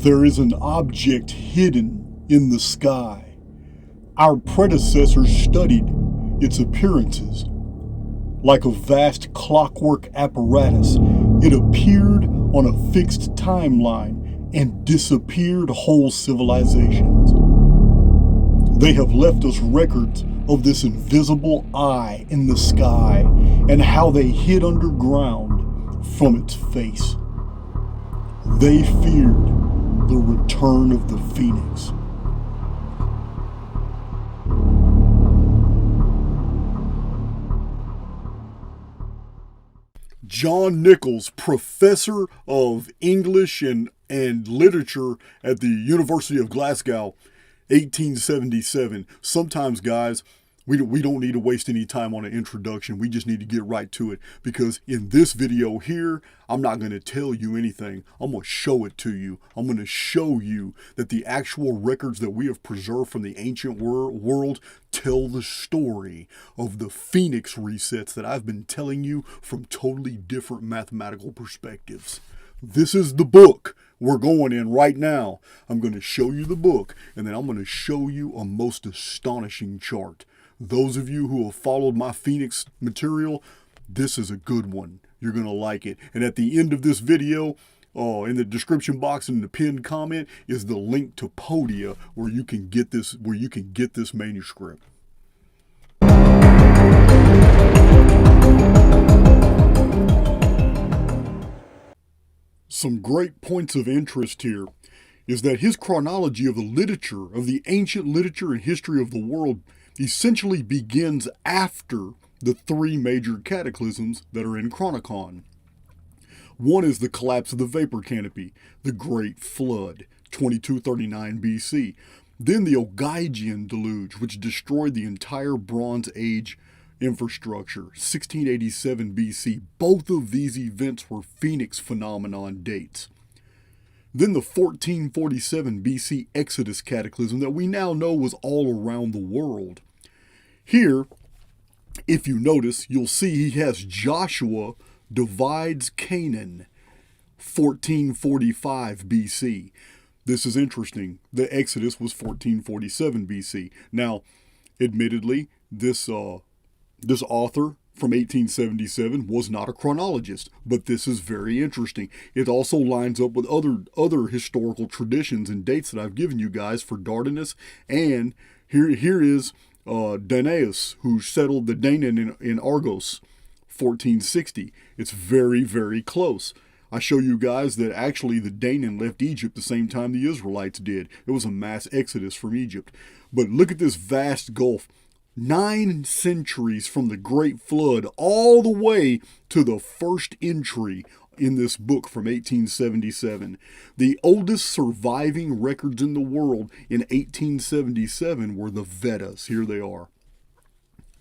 There is an object hidden in the sky. Our predecessors studied its appearances. Like a vast clockwork apparatus, it appeared on a fixed timeline and disappeared whole civilizations. They have left us records of this invisible eye in the sky and how they hid underground from its face. They feared the return of the phoenix. John Nichols, professor of English and literature at the University of Glasgow, 1877. Sometimes, guys, we don't need to waste any time on an introduction. We just need to get right to it, because in this video here, I'm not going to tell you anything. I'm going to show it to you. I'm going to show you that the actual records that we have preserved from the ancient world tell the story of the phoenix resets that I've been telling you from totally different mathematical perspectives. This is the book we're going in right now. I'm going to show you the book, and then I'm going to show you a most astonishing chart. Those of you who have followed my Phoenix material, this is a good one. You're going to like it. And at the end of this video, in the description box and in the pinned comment, is the link to Podia where you can get this manuscript. Some great points of interest here is that his chronology of the literature, of the ancient literature and history of the world, essentially begins after the three major cataclysms that are in Chronicon. One is the collapse of the vapor canopy, the Great Flood, 2239 BC. Then the Ogygian deluge, which destroyed the entire Bronze Age infrastructure, 1687 BC. Both of these events were Phoenix phenomenon dates. Then the 1447 BC Exodus cataclysm that we now know was all around the world. Here, if you notice, you'll see he has Joshua divides Canaan, 1445 BC. This is interesting. The Exodus was 1447 BC. Now, admittedly, this author from 1877 was not a chronologist, but this is very interesting. It also lines up with other historical traditions and dates that I've given you guys for Dardanus, and here is Danaus, who settled the Danaan in Argos, 1460. It's very, very close. I show you guys that actually the Danaan left Egypt the same time the Israelites did. It was a mass exodus from Egypt. But look at this vast gulf. 9 centuries from the Great Flood all the way to the first entry in this book from 1877. The oldest surviving records in the world in 1877 were the Vedas. Here they are.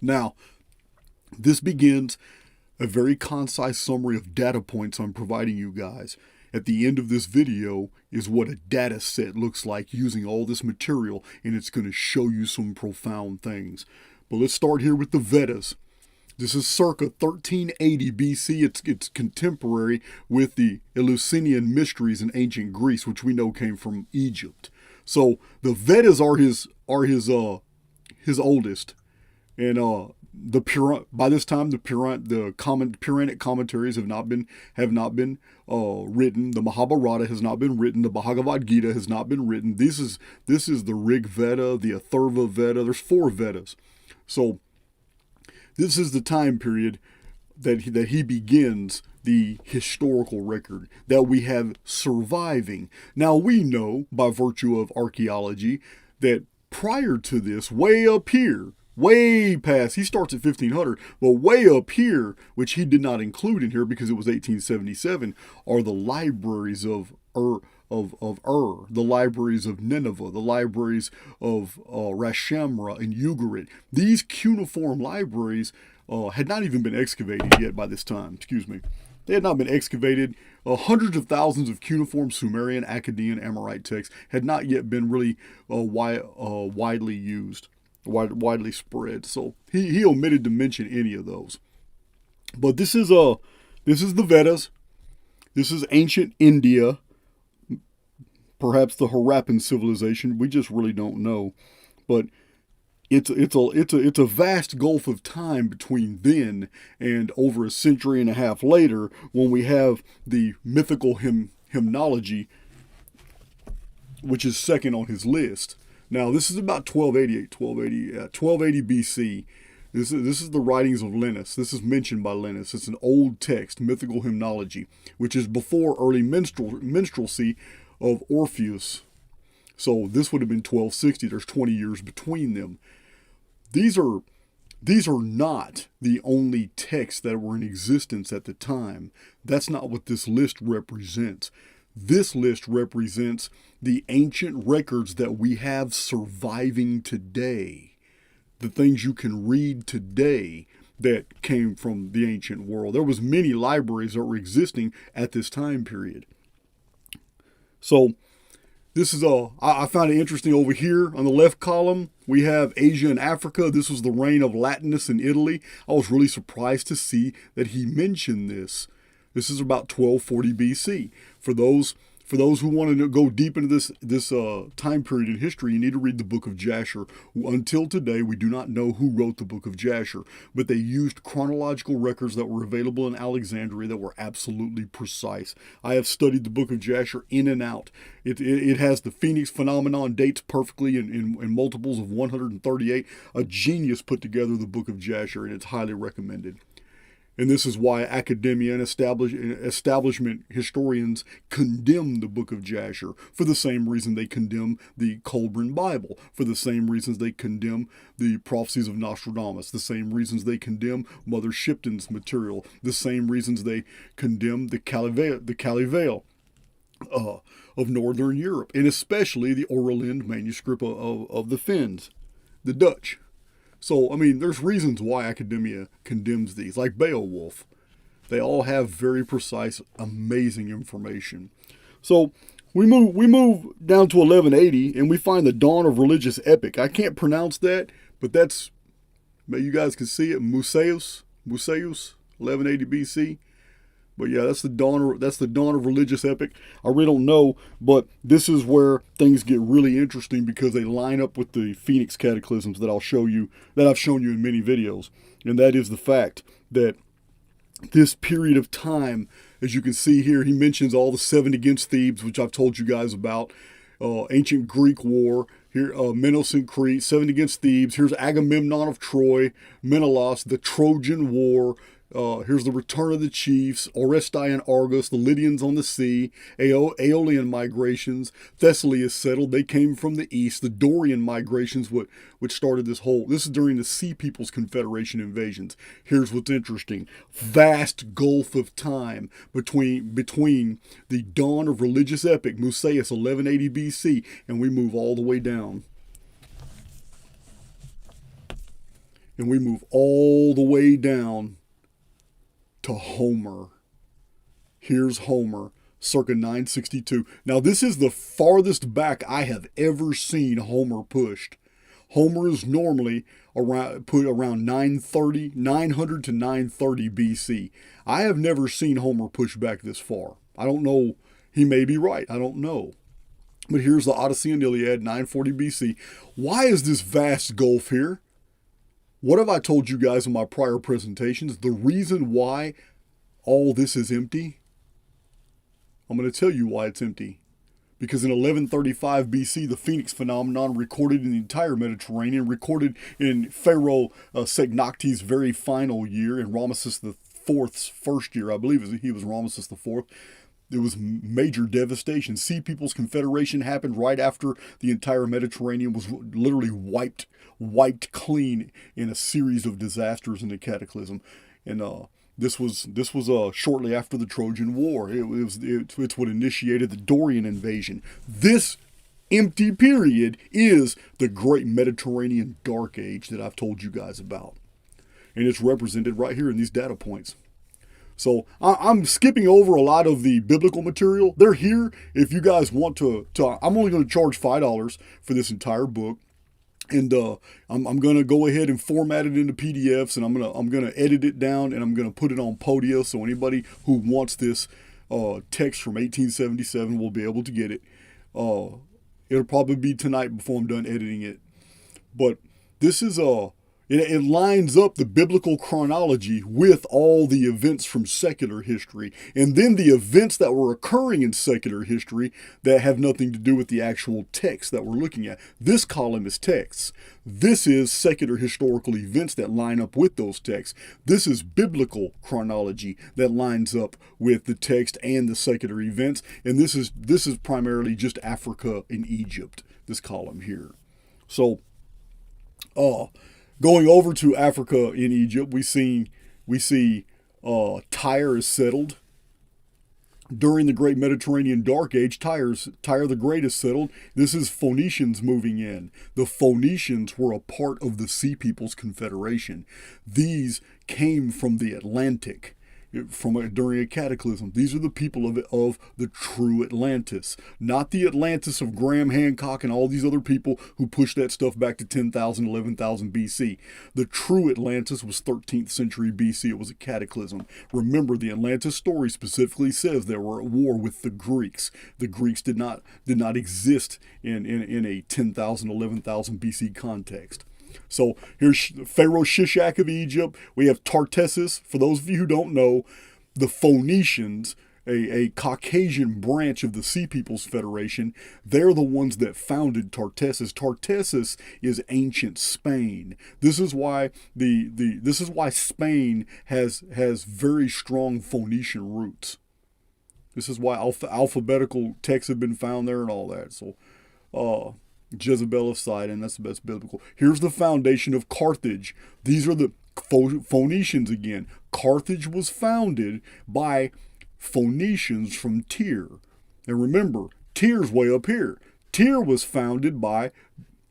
Now, this begins a very concise summary of data points I'm providing you guys. At the end of this video is what a data set looks like using all this material, and it's going to show you some profound things. But let's start here with the Vedas. This is circa 1380 BC. It's contemporary with the Eleusinian mysteries in ancient Greece, which we know came from Egypt. So the Vedas are his oldest, and by this time the Puranic commentaries have not been written. The Mahabharata has not been written. The Bhagavad Gita has not been written. This is the Rig Veda, the Atharva Veda. There's 4 Vedas. So this is the time period that he begins the historical record that we have surviving. Now we know by virtue of archaeology that prior to this, way up here, way past, he starts at 1500, but way up here, which he did not include in here because it was 1877, are the libraries of the libraries of Nineveh, the libraries of Rashamra and Ugarit. These cuneiform libraries had not even been excavated yet by this time. Excuse me. They had not been excavated. Hundreds of thousands of cuneiform Sumerian, Akkadian, Amorite texts had not yet been really widely used, widely spread. So he omitted to mention any of those. But this is the Vedas. This is ancient India. perhaps the Harappan civilization. We just really don't know. But it's a vast gulf of time between then and over a century and a half later, when we have the mythical hymnology, which is second on his list. Now, this is about 1280 BC. This is the writings of Linus. This is mentioned by Linus. It's an old text, mythical hymnology, which is before early minstrelsy of Orpheus. So this would have been 1260. There's 20 years between them. These are not the only texts that were in existence at the time. That's not what this list represents. This list represents the ancient records that we have surviving today. The things you can read today that came from the ancient world. There was many libraries that were existing at this time period. So this is I found it interesting over here on the left column. We have Asia and Africa. This was the reign of Latinus in Italy. I was really surprised to see that he mentioned this. This is about 1240 BC. For those who want to go deep into this time period in history, you need to read the Book of Jasher. Until today, we do not know who wrote the Book of Jasher, but they used chronological records that were available in Alexandria that were absolutely precise. I have studied the Book of Jasher in and out. It has the Phoenix phenomenon dates perfectly in multiples of 138. A genius put together the Book of Jasher, and it's highly recommended. And this is why academia and establishment historians condemn the Book of Jasher, for the same reason they condemn the Colburn Bible, for the same reasons they condemn the prophecies of Nostradamus, the same reasons they condemn Mother Shipton's material, the same reasons they condemn the Calivale of Northern Europe, and especially the Oralind manuscript of the Finns, the Dutch. So, I mean, there's reasons why academia condemns these, like Beowulf. They all have very precise, amazing information. So, we move down to 1180, and we find the dawn of religious epic. I can't pronounce that, but that's, you guys can see it, Musaeus, 1180 BC. But yeah, that's the dawn of religious epic. I really don't know, but this is where things get really interesting because they line up with the Phoenix cataclysms that I've shown you in many videos. And that is the fact that this period of time, as you can see here, he mentions all the 7 against Thebes, which I've told you guys about. Ancient Greek war, here Minos and Crete, 7 against Thebes. Here's Agamemnon of Troy, Menelaus, the Trojan War. Here's the return of the chiefs, Oresti and Argos, the Lydians on the sea, Aeolian migrations, Thessaly is settled, they came from the east, the Dorian migrations, which started this is during the Sea People's Confederation invasions. Here's what's interesting, vast gulf of time between the dawn of religious epic, Musaeus, 1180 BC, and we move all the way down. And we move all the way down to Homer. Here's Homer, circa 962. Now, this is the farthest back I have ever seen Homer pushed. Homer is normally put around 900 to 930 BC. I have never seen Homer push back this far. I don't know. He may be right. I don't know. But here's the Odyssey and Iliad, 940 BC. Why is this vast gulf here? What have I told you guys in my prior presentations? The reason why all this is empty? I'm going to tell you why it's empty. Because in 1135 BC, the Phoenix phenomenon recorded in the entire Mediterranean, recorded in Pharaoh Segnocti's very final year, in Ramesses IV's first year, I believe he was Ramesses IV. It was major devastation. Sea People's Confederation happened right after the entire Mediterranean was literally wiped clean in a series of disasters in the cataclysm. And this was shortly after the Trojan War. It's what initiated the Dorian invasion. This empty period is the Great Mediterranean Dark Age that I've told you guys about. And it's represented right here in these data points. So I'm skipping over a lot of the biblical material. They're here if you guys want to I'm only going to charge $5 for this entire book. And I'm going to go ahead and format it into PDFs, and I'm going to edit it down, and I'm going to put it on Podia, so anybody who wants this text from 1877 will be able to get it. It'll probably be tonight before I'm done editing it. But this is it lines up the biblical chronology with all the events from secular history, and then the events that were occurring in secular history that have nothing to do with the actual text that we're looking at. This column is texts. This is secular historical events that line up with those texts. This is biblical chronology that lines up with the text and the secular events, and this is primarily just Africa and Egypt, this column here. So, going over to Africa in Egypt, we see Tyre is settled. During the Great Mediterranean Dark Age, Tyre the Great is settled. This is Phoenicians moving in. The Phoenicians were a part of the Sea Peoples Confederation. These came from the Atlantic. During a cataclysm. These are the people of the true Atlantis, not the Atlantis of Graham Hancock and all these other people who pushed that stuff back to 10,000, 11,000 BC. The true Atlantis was 13th century BC. It was a cataclysm. Remember, the Atlantis story specifically says they were at war with the Greeks. The Greeks did not exist in a 10,000, 11,000 BC context. So here's Pharaoh Shishak of Egypt. We have Tartessus. For those of you who don't know, the Phoenicians, a Caucasian branch of the Sea Peoples Federation, they're the ones that founded Tartessus. Tartessus is ancient Spain. This is why this is why Spain has very strong Phoenician roots. This is why alphabetical texts have been found there and all that. So, Jezebel of Sidon, that's the best biblical. Here's the foundation of Carthage. These are the Phoenicians again. Carthage was founded by Phoenicians from Tyre. And remember, Tyre's way up here. Tyre was founded by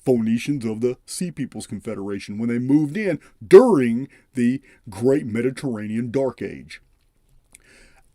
Phoenicians of the Sea Peoples Confederation when they moved in during the Great Mediterranean Dark Age.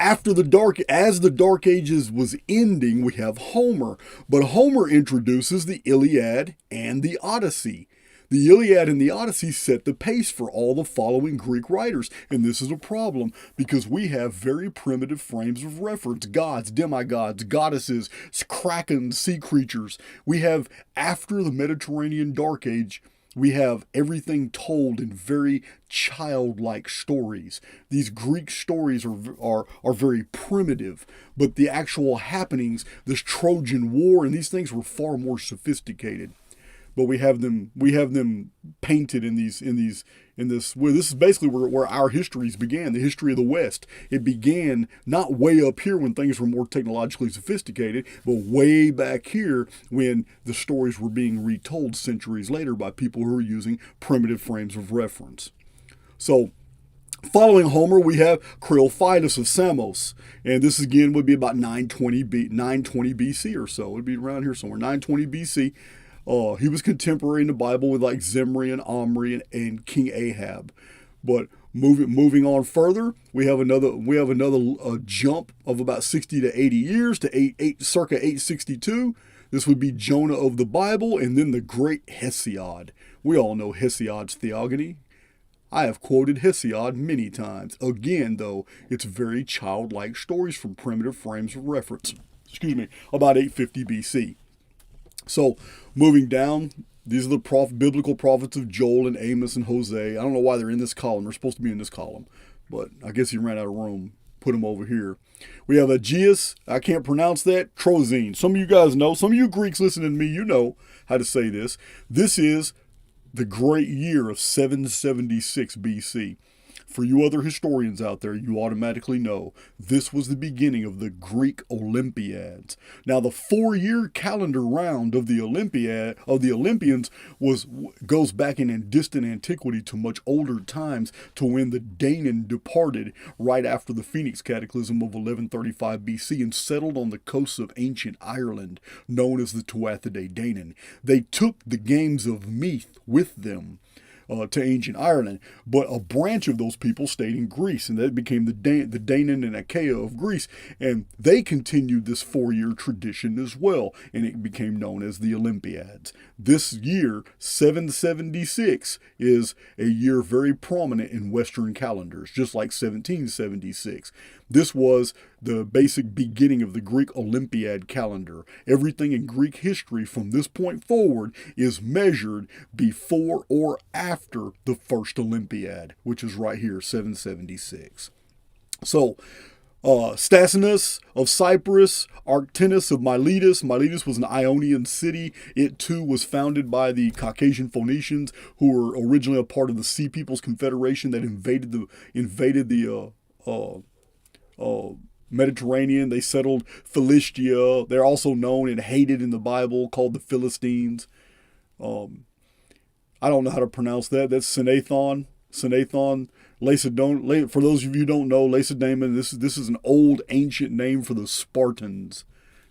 As the Dark Ages was ending, we have Homer. But Homer introduces the Iliad and the Odyssey. The Iliad and the Odyssey set the pace for all the following Greek writers. And this is a problem because we have very primitive frames of reference. Gods, demigods, goddesses, krakens, sea creatures. We have, after the Mediterranean Dark Age, we have everything told in very childlike stories. These Greek stories are very primitive, but the actual happenings, this Trojan War and these things were far more sophisticated. But we have them painted in this. Well, this is basically where our histories began. The history of the West. It began not way up here when things were more technologically sophisticated, but way back here when the stories were being retold centuries later by people who are using primitive frames of reference. So, following Homer, we have Creophitus of Samos, and this again would be about 920 BC or so. It would be around here somewhere, 920 BC. He was contemporary in the Bible with like Zimri and Omri and King Ahab. But moving on further, we have another jump of about 60 to 80 years to circa 862. This would be Jonah of the Bible, and then the great Hesiod. We all know Hesiod's theogony. I have quoted Hesiod many times. Again, though, it's very childlike stories from primitive frames of reference. About 850 BC. So, moving down, these are the biblical prophets of Joel and Amos and Hosea. I don't know why they're in this column. They're supposed to be in this column. But I guess he ran out of room. Put them over here. We have Aegeus. I can't pronounce that. Trozene. Some of you guys know. Some of you Greeks listening to me, you know how to say this. This is the great year of 776 BC. For you other historians out there, you automatically know this was the beginning of the Greek Olympiads. Now, the 4-year calendar round of the Olympians goes back in distant antiquity to much older times, to when the Danaan departed right after the Phoenix cataclysm of 1135 BC and settled on the coasts of ancient Ireland, known as the Tuatha Danaan. They took the games of Meath with them to ancient Ireland, but a branch of those people stayed in Greece, and that became the Danaan and Achaia of Greece, and they continued this 4-year tradition as well, and it became known as the Olympiads. This year, 776, is a year very prominent in Western calendars, just like 1776. This was the basic beginning of the Greek Olympiad calendar. Everything in Greek history from this point forward is measured before or after the first Olympiad, which is right here, 776. So, Stasinus of Cyprus, Arctinus of Miletus. Miletus was an Ionian city. It too was founded by the Caucasian Phoenicians, who were originally a part of the Sea Peoples Confederation that invaded the Mediterranean. They settled Philistia. They're also known and hated in the Bible, called the Philistines. I don't know how to pronounce that. That's Sinathon. Lacedaemon. For those of you who don't know, Lacedaemon, this is an old ancient name for the Spartans.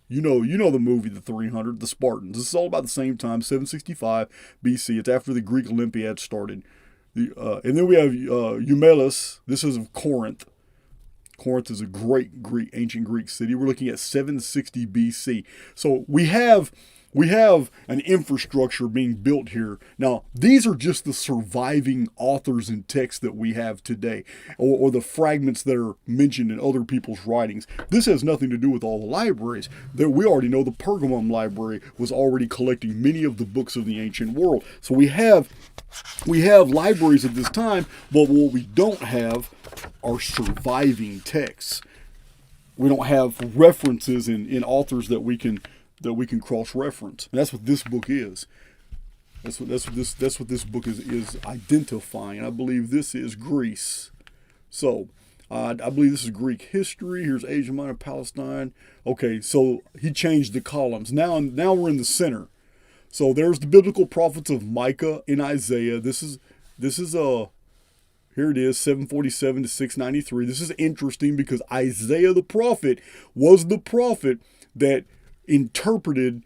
You know the movie The 300, the Spartans. This is all about the same time, 765 BC. It's after the Greek Olympiad started. And then we have Eumelus. This is of Corinth. Corinth is a great ancient Greek city. We're looking at 760 BC. So we have an infrastructure being built here. Now, these are just the surviving authors and texts that we have today, or the fragments that are mentioned in other people's writings. This has nothing to do with all the libraries. We already know the Pergamum library was already collecting many of the books of the ancient world. So we have libraries at this time, but what we don't have are surviving texts. We don't have references in authors that we can cross-reference. And that's what this book is. That's what this book is identifying. I believe this is Greece. So I believe this is Greek history. Here's Asia Minor, Palestine. Okay, so he changed the columns. Now we're in the center. So there's the biblical prophets of Micah and Isaiah. This is here it is, 747 to 693. This is interesting because Isaiah the prophet was the prophet that interpreted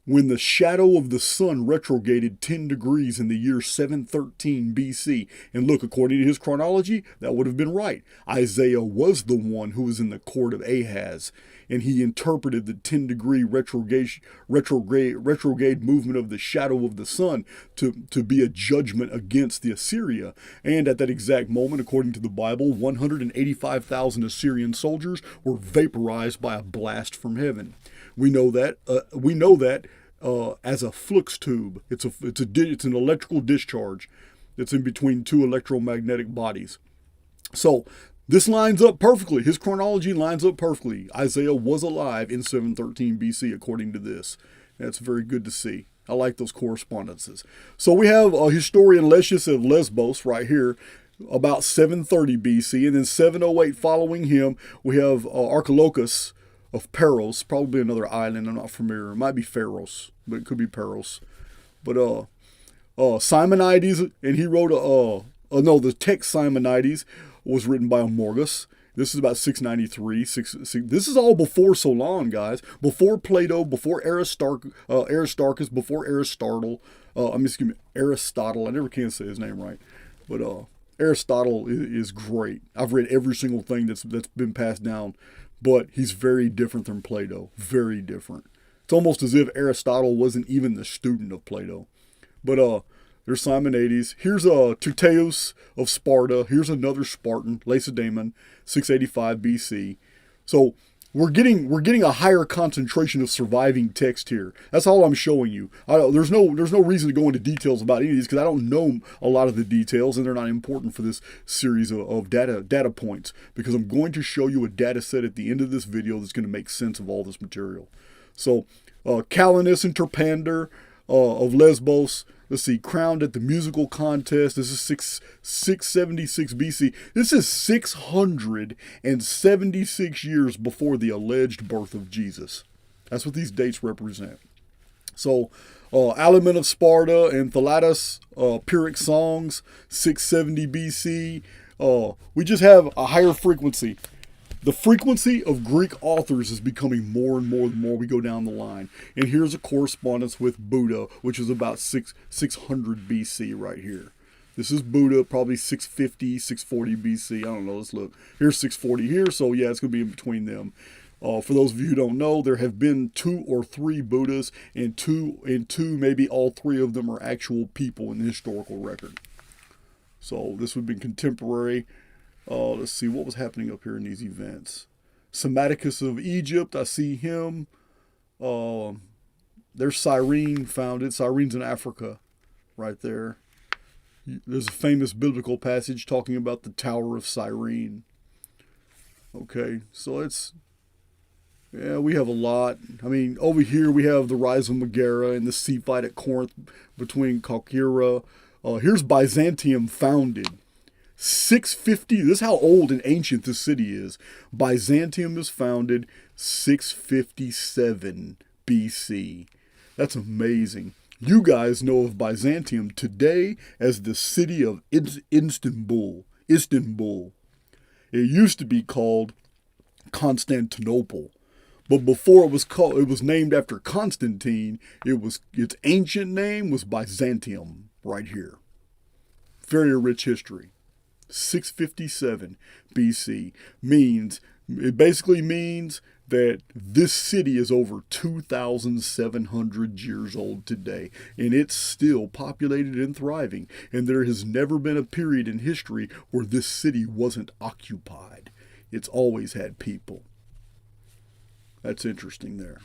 when the shadow of the sun retrograded 10 degrees in the year 713 BC. And look, according to his chronology, that would have been right. Isaiah was the one who was in the court of Ahaz, and he interpreted the 10-degree retrograde movement of the shadow of the sun to be a judgment against the Assyria. And at that exact moment, according to the Bible, 185,000 Assyrian soldiers were vaporized by a blast from heaven. We know that as a flux tube. It's an electrical discharge that's in between two electromagnetic bodies. So this lines up perfectly. His chronology lines up perfectly. Isaiah was alive in 713 BC, according to this. That's very good to see. I like those correspondences. So we have historian Lessius of Lesbos right here, about 730 BC, and then 708 following him, we have Archilochus of Paros, probably another island. I'm not familiar. It might be Pharos, but it could be Paros. But Simonides, and he wrote the text Simonides was written by Amorgus. This is about 693. This is all before Solon, guys. Before Plato, before Aristarchus, before Aristotle. Aristotle. I never can say his name right, but Aristotle is great. I've read every single thing that's been passed down. But he's very different than Plato. Very different. It's almost as if Aristotle wasn't even the student of Plato. But there's Simonides. Here's Tyrtaeus of Sparta. Here's another Spartan, Lacedaemon, 685 BC. So we're getting a higher concentration of surviving text here. That's all I'm showing you. There's no reason to go into details about any of these because I don't know a lot of the details and they're not important for this series of data points, because I'm going to show you a data set at the end of this video that's going to make sense of all this material. So Calanus and Terpander of Lesbos. Let's see, crowned at the musical contest. This is 676 BC. This is 676 years before the alleged birth of Jesus. That's what these dates represent. So, Alaman of Sparta and Thalatus, Pyrrhic songs, 670 BC. We just have a higher frequency. The frequency of Greek authors is becoming more and more the more we go down the line. And here's a correspondence with Buddha, which is about 600 BC right here. This is Buddha, probably 650, 640 BC. I don't know. Let's look. Here's 640 here, so yeah, it's going to be in between them. For those of you who don't know, there have been 2 or 3 Buddhas, and two, maybe all 3 of them are actual people in the historical record. So this would be contemporary. Let's see what was happening up here in these events. Psammaticus of Egypt, I see him. Uh, there's Cyrene founded. Cyrene's in Africa, right there. There's a famous biblical passage talking about the Tower of Cyrene. Okay, so yeah, we have a lot. I mean, over here we have the rise of Megara and the sea fight at Corinth between Corcyra. Here's Byzantium founded. 650, this is how old and ancient this city is. Byzantium is founded 657 BC. That's amazing. You guys know of Byzantium today as the city of Istanbul. Istanbul. It used to be called Constantinople. But before it was named after Constantine, its ancient name was Byzantium, right here. Very rich history. 657 BC it basically means that this city is over 2,700 years old today, and it's still populated and thriving, and there has never been a period in history where this city wasn't occupied. It's always had people. That's interesting there.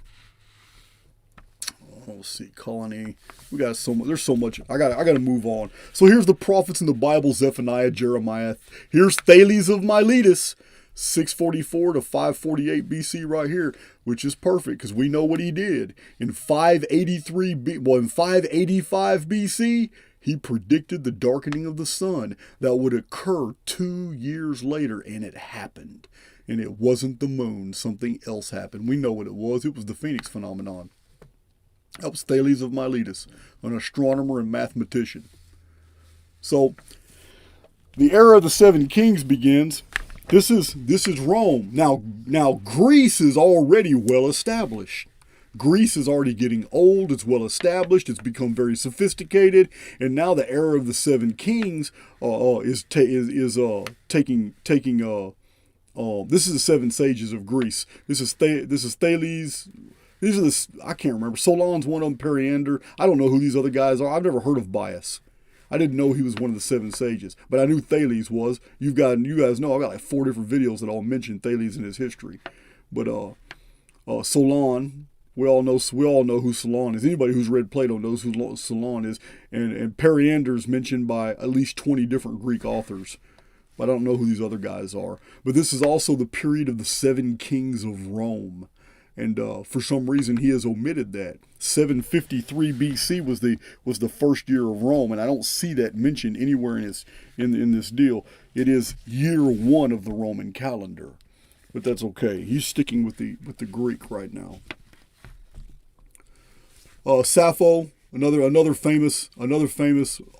Let's see, colony. We got so much. There's so much. I gotta move on. So here's the prophets in the Bible: Zephaniah, Jeremiah. Here's Thales of Miletus, 644 to 548 BC, right here, which is perfect because we know what he did in 585 BC. He predicted the darkening of the sun that would occur 2 years later, and it happened. And it wasn't the moon. Something else happened. We know what it was. It was the Phoenix phenomenon. That was Thales of Miletus, an astronomer and mathematician. So, the era of the seven kings begins. This is Rome. Now Greece is already well established. Greece is already getting old. It's well established. It's become very sophisticated, and now the era of the seven kings is taking. This is the seven sages of Greece. This is Thales. These are I can't remember. Solon's one of them. Periander. I don't know who these other guys are. I've never heard of Bias. I didn't know he was one of the seven sages, but I knew Thales was. You guys know I got like 4 different videos that all mention Thales and his history. But Solon, we all know who Solon is. Anybody who's read Plato knows who Solon is. And Periander is mentioned by at least 20 different Greek authors. But I don't know who these other guys are. But this is also the period of the seven kings of Rome. And for some reason, he has omitted that. 753 BC was the first year of Rome, and I don't see that mentioned anywhere in this deal. It is year 1 of the Roman calendar, but that's okay. He's sticking with the Greek right now. Sappho, another famous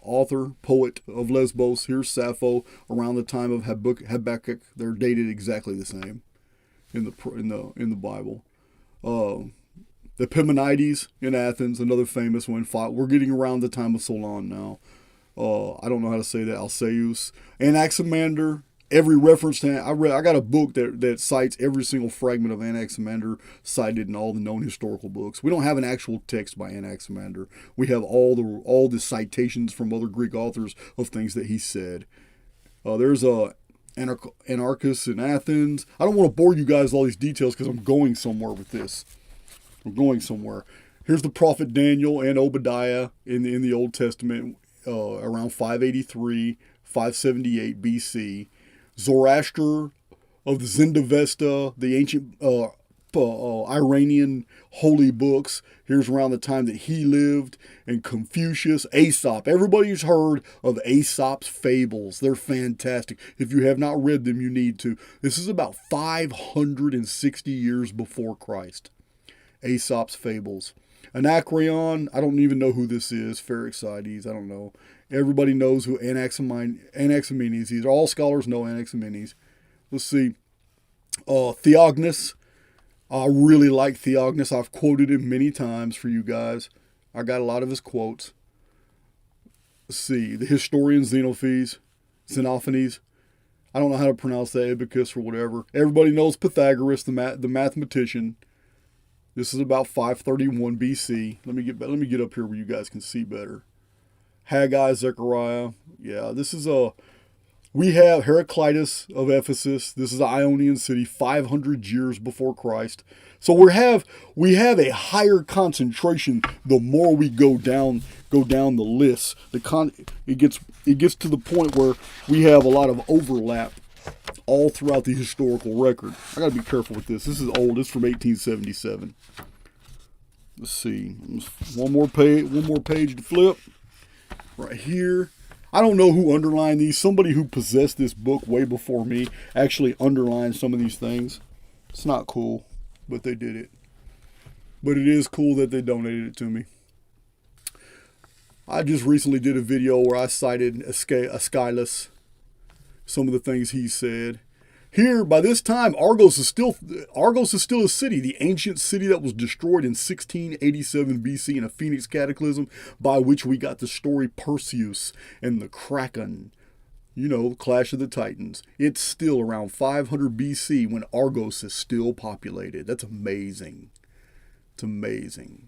author, poet of Lesbos. Here's Sappho around the time of Habakkuk. They're dated exactly the same in the Bible. The Epimenides in Athens, another famous one. We're getting around the time of Solon now. I don't know how to say that. Alcaeus, Anaximander. Every reference to I got a book that cites every single fragment of Anaximander cited in all the known historical books. We don't have an actual text by Anaximander. We have all the citations from other Greek authors of things that he said. There's Anarchus in Athens. I don't want to bore you guys with all these details because I'm going somewhere with this. I'm going somewhere. Here's the prophet Daniel and Obadiah in the Old Testament around 583, 578 BC. Zoroaster of the Zendavesta, the ancient Iranian holy books. Here's around the time that he lived. And Confucius, Aesop. Everybody's heard of Aesop's fables. They're fantastic. If you have not read them, you need to. This is about 560 years before Christ. Aesop's fables. Anacreon, I don't even know who this is. Pherexides, I don't know. Everybody knows who Anaximenes is. All scholars know Anaximenes. Let's see. Theognis. I really like Theognis. I've quoted him many times for you guys. I got a lot of his quotes. Let's see. The historian Xenophanes. I don't know how to pronounce that, Abacus or whatever. Everybody knows Pythagoras, the mathematician. This is about 531 BC. Let me get up here where you guys can see better. Haggai, Zechariah. Yeah, this is We have Heraclitus of Ephesus. This is an Ionian city, 500 years before Christ. So we have a higher concentration the more we go down the list. It gets to the point where we have a lot of overlap all throughout the historical record. I gotta be careful with this. This is old. It's from 1877. Let's see. One more page to flip. Right here. I don't know who underlined these. Somebody who possessed this book way before me actually underlined some of these things. It's not cool, but they did it. But it is cool that they donated it to me. I just recently did a video where I cited Aeschylus, some of the things he said. Here, by this time, Argos is still a city, the ancient city that was destroyed in 1687 BC in a phoenix cataclysm, by which we got the story Perseus and the Kraken. You know, Clash of the Titans. It's still around 500 BC when Argos is still populated. That's amazing. It's amazing.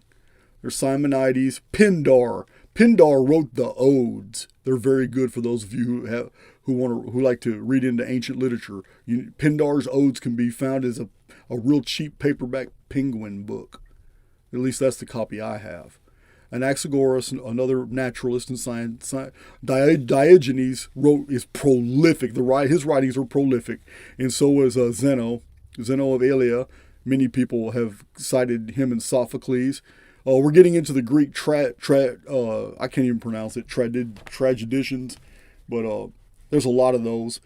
There's Simonides, Pindar. Pindar wrote the Odes. They're very good for those of you who like to read into ancient literature. Pindar's Odes can be found as a real cheap paperback Penguin book. At least that's the copy I have. Anaxagoras, another naturalist and science. Diogenes is prolific. His writings are prolific, and so is Zeno of Elea. Many people have cited him and Sophocles. We're getting into the Greek I can't even pronounce it, trageditions, but there's a lot of those.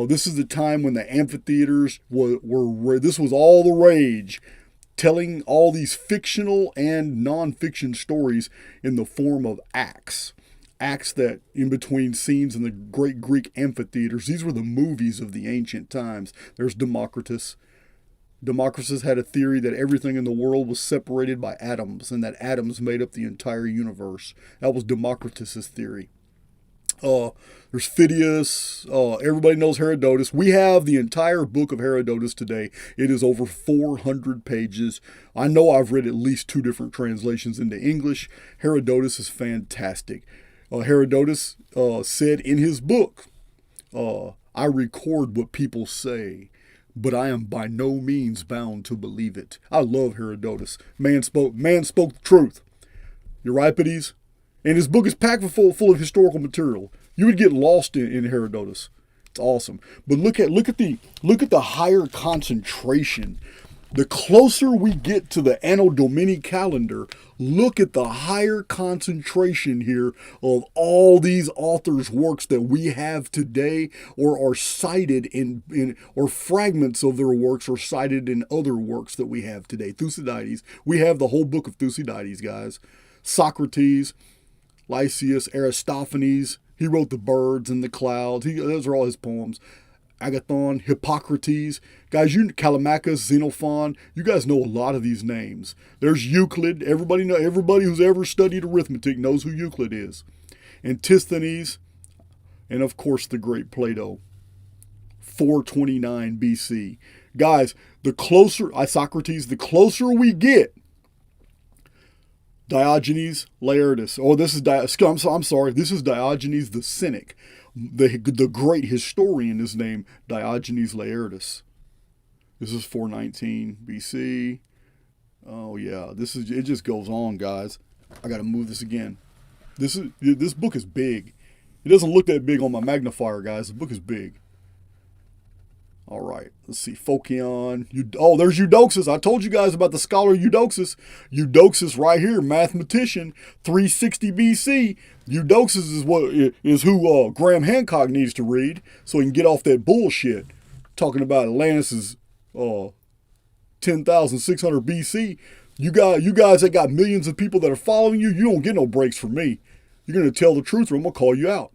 This is the time when the amphitheaters this was all the rage, telling all these fictional and non-fiction stories in the form of acts. Acts that in between scenes in the great Greek amphitheaters. These were the movies of the ancient times. There's Democritus. Democritus had a theory that everything in the world was separated by atoms and that atoms made up the entire universe. That was Democritus's theory. There's Phidias. Everybody knows Herodotus. We have the entire book of Herodotus today. It is over 400 pages. I know I've read at least 2 different translations into English. Herodotus is fantastic. Herodotus said in his book, I record what people say, but I am by no means bound to believe it. I love Herodotus. Man spoke the truth. Euripides. And his book is packed full of historical material. You would get lost in Herodotus. It's awesome. But look at the higher concentration. The closer we get to the Anno Domini calendar, look at the higher concentration here of all these authors' works that we have today or are cited or fragments of their works are cited in other works that we have today. Thucydides. We have the whole book of Thucydides, guys. Socrates, Lysias, Aristophanes. He wrote The Birds and the Clouds. Those are all his poems. Agathon, Hippocrates. Guys, Callimachus, Xenophon. You guys know a lot of these names. There's Euclid. Everybody who's ever studied arithmetic knows who Euclid is. Antisthenes, and of course the great Plato. 429 BC. Guys, the closer we get, Diogenes Laertius. This is This is Diogenes the Cynic. The great historian is named Diogenes Laertius. This is 419 BC. Oh yeah, it just goes on, guys. I got to move this again. This book is big. It doesn't look that big on my magnifier, guys. The book is big. All right, let's see. Phocion. There's Eudoxus. I told you guys about the scholar Eudoxus. Eudoxus right here, mathematician, 360 BC. Eudoxus is who Graham Hancock needs to read so he can get off that bullshit. Talking about Atlantis' 10,600 BC. You guys that got millions of people that are following you, you don't get no breaks from me. You're going to tell the truth or I'm going to call you out.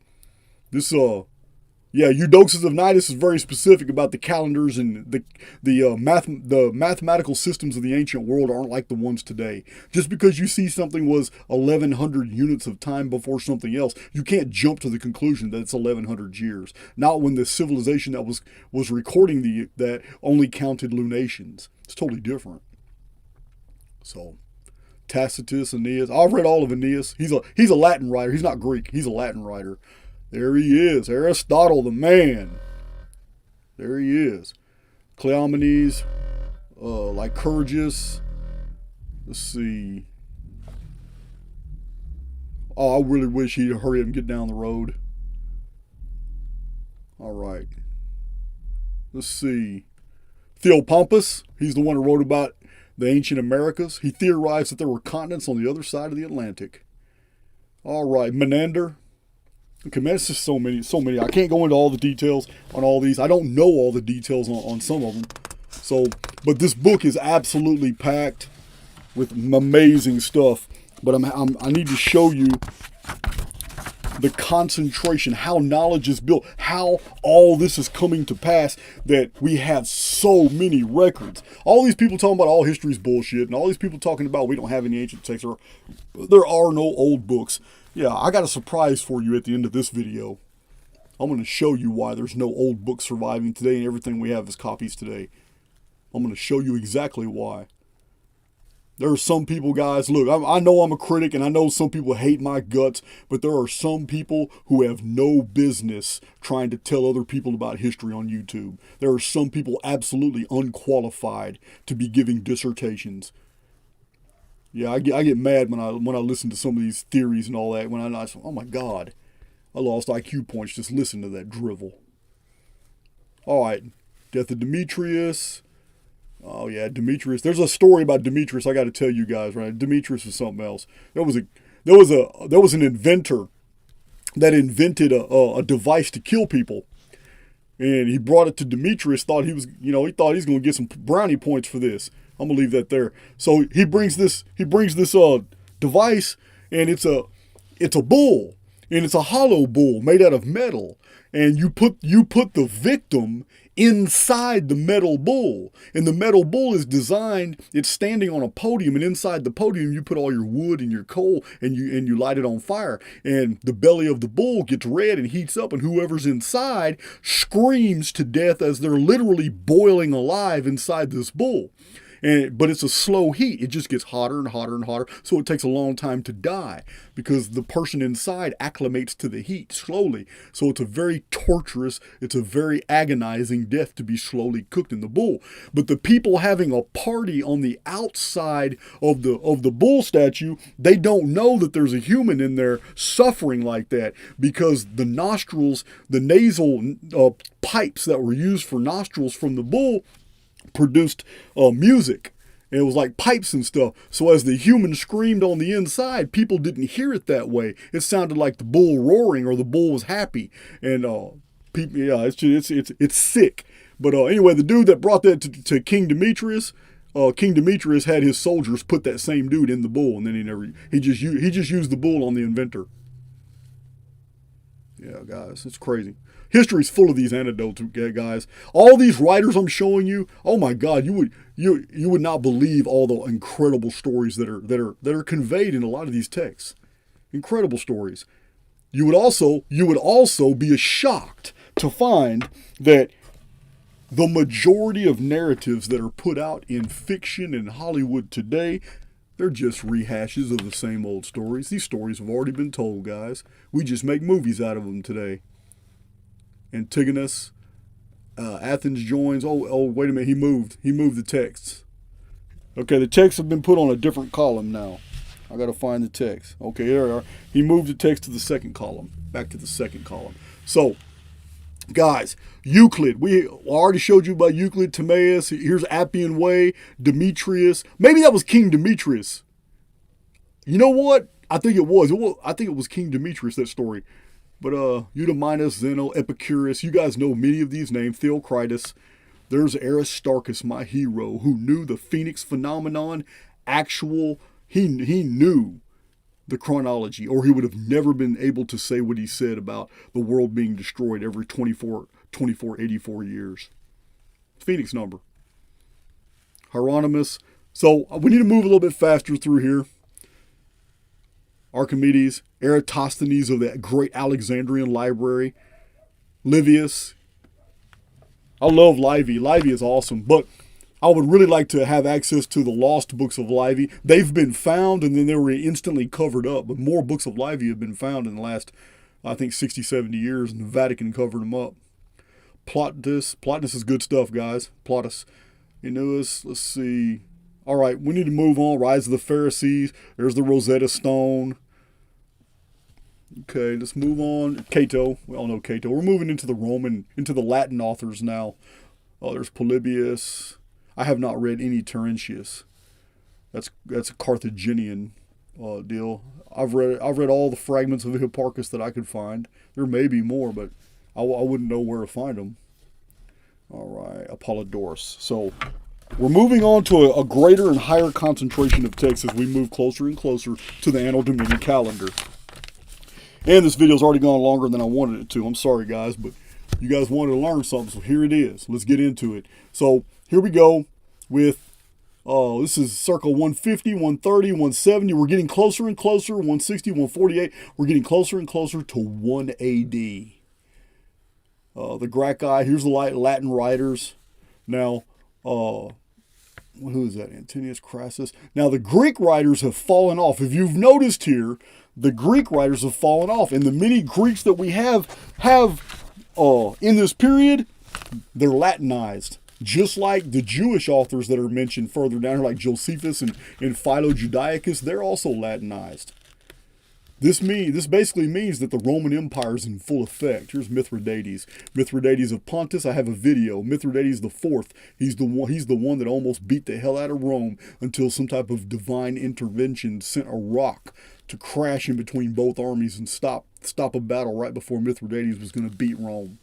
Eudoxus of Cnidus is very specific about the calendars and the mathematical systems of the ancient world aren't like the ones today. Just because you see something was 1,100 units of time before something else, you can't jump to the conclusion that it's 1,100 years. Not when the civilization that was recording that only counted lunations. It's totally different. So, Tacitus, Aeneas. I've read all of Aeneas. He's a Latin writer. He's not Greek. He's a Latin writer. There he is. Aristotle, the man. There he is. Cleomenes, Lycurgus. Let's see. Oh, I really wish he'd hurry up and get down the road. All right. Let's see. Theopompus, he's the one who wrote about the ancient Americas. He theorized that there were continents on the other side of the Atlantic. All right, Menander. Okay, man, it's just so many. I can't go into all the details on all these. I don't know all the details on some of them. So, but this book is absolutely packed with amazing stuff. But I need to show you the concentration, how knowledge is built, how all this is coming to pass, that we have so many records. All these people talking about all history's bullshit, and all these people talking about we don't have any ancient texts, or there are no old books. Yeah, I got a surprise for you at the end of this video. I'm going to show you why there's no old books surviving today, and everything we have is copies today. I'm going to show you exactly why. There are some people, guys, look, I know I'm a critic, and I know some people hate my guts, but there are some people who have no business trying to tell other people about history on YouTube. There are some people absolutely unqualified to be giving dissertations. Yeah, I get mad when I listen to some of these theories and all that. When I say, oh my God, I lost IQ points just listening to that drivel. All right, death of Demetrius. Oh yeah, Demetrius. There's a story about Demetrius I got to tell you guys, right? Demetrius is something else. There was an inventor that invented a device to kill people, and he brought it to Demetrius. Thought he was going to get some brownie points for this. I'm gonna leave that there. So he brings this device, and it's a bull, and it's a hollow bull made out of metal, and you put the victim inside the metal bull, and the metal bull is designed, it's standing on a podium, and inside the podium you put all your wood and your coal, and you light it on fire, and the belly of the bull gets red and heats up, and whoever's inside screams to death as they're literally boiling alive inside this bull. But it's a slow heat. It just gets hotter and hotter and hotter, so it takes a long time to die because the person inside acclimates to the heat slowly. So it's a very torturous, it's a very agonizing death to be slowly cooked in the bull. But the people having a party on the outside of the bull statue, they don't know that there's a human in there suffering like that, because the nostrils, the nasal pipes that were used for nostrils from the bull produced music. And it was like pipes and stuff. So as the human screamed on the inside, people didn't hear it that way. It sounded like the bull roaring, or the bull was happy. And people, yeah, it's sick. But anyway, the dude that brought that to King Demetrius, King Demetrius had his soldiers put that same dude in the bull, and then he just used the bull on the inventor. Yeah, guys, it's crazy. History's full of these anecdotes, guys. All these writers I'm showing you, oh my God, you would not believe all the incredible stories that are conveyed in a lot of these texts. Incredible stories. You would also be shocked to find that the majority of narratives that are put out in fiction in Hollywood today, they're just rehashes of the same old stories. These stories have already been told, guys. We just make movies out of them today. Antigonus, Athens joins. Oh, wait a minute. He moved the texts. Okay, the texts have been put on a different column now. I got to find the text. Okay, there they are. He moved the text to the second column. Back to the second column. So, guys, Euclid. We already showed you about Euclid, Timaeus. Here's Appian Way, Demetrius. Maybe that was King Demetrius. You know what? I think it was. I think it was King Demetrius, that story. But Eudaemonus, Zeno, Epicurus, you guys know many of these names. Theocritus. There's Aristarchus, my hero, who knew the Phoenix phenomenon. He knew the chronology, or he would have never been able to say what he said about the world being destroyed every 84 years. Phoenix number. Hieronymus. So we need to move a little bit faster through here. Archimedes, Eratosthenes of that great Alexandrian library, Livius. I love Livy. Livy is awesome, but I would really like to have access to the lost books of Livy. They've been found, and then they were instantly covered up, but more books of Livy have been found in the last I think 60, 70 years, and the Vatican covered them up. Plotinus is good stuff, guys. Plautus. Let's see. All right, we need to move on. Rise of the Pharisees. There's the Rosetta Stone. Okay, let's move on. Cato. We all know Cato. We're moving into the Latin authors now. Oh, there's Polybius. I have not read any Terentius. That's a Carthaginian deal. I've read all the fragments of Hipparchus that I could find. There may be more, but I wouldn't know where to find them. All right, Apollodorus. So we're moving on to a greater and higher concentration of text as we move closer and closer to the Anno Domini calendar. And this video's already gone longer than I wanted it to. I'm sorry, guys, but you guys wanted to learn something, so here it is. Let's get into it. So here we go with, this is circa 150, 130, 170. We're getting closer and closer, 160, 148. We're getting closer and closer to 1 AD. The Gracchi, here's the Latin writers. Now, who is that? Antonius Crassus. Now, the Greek writers have fallen off. If you've noticed here, the Greek writers have fallen off. And the many Greeks that we have in this period, they're Latinized. Just like the Jewish authors that are mentioned further down here, like Josephus and Philo Judaicus, they're also Latinized. This basically means that the Roman Empire is in full effect. Here's Mithridates. Mithridates of Pontus, I have a video. Mithridates the Fourth, he's the one that almost beat the hell out of Rome until some type of divine intervention sent a rock to crash in between both armies and stop a battle right before Mithridates was going to beat Rome.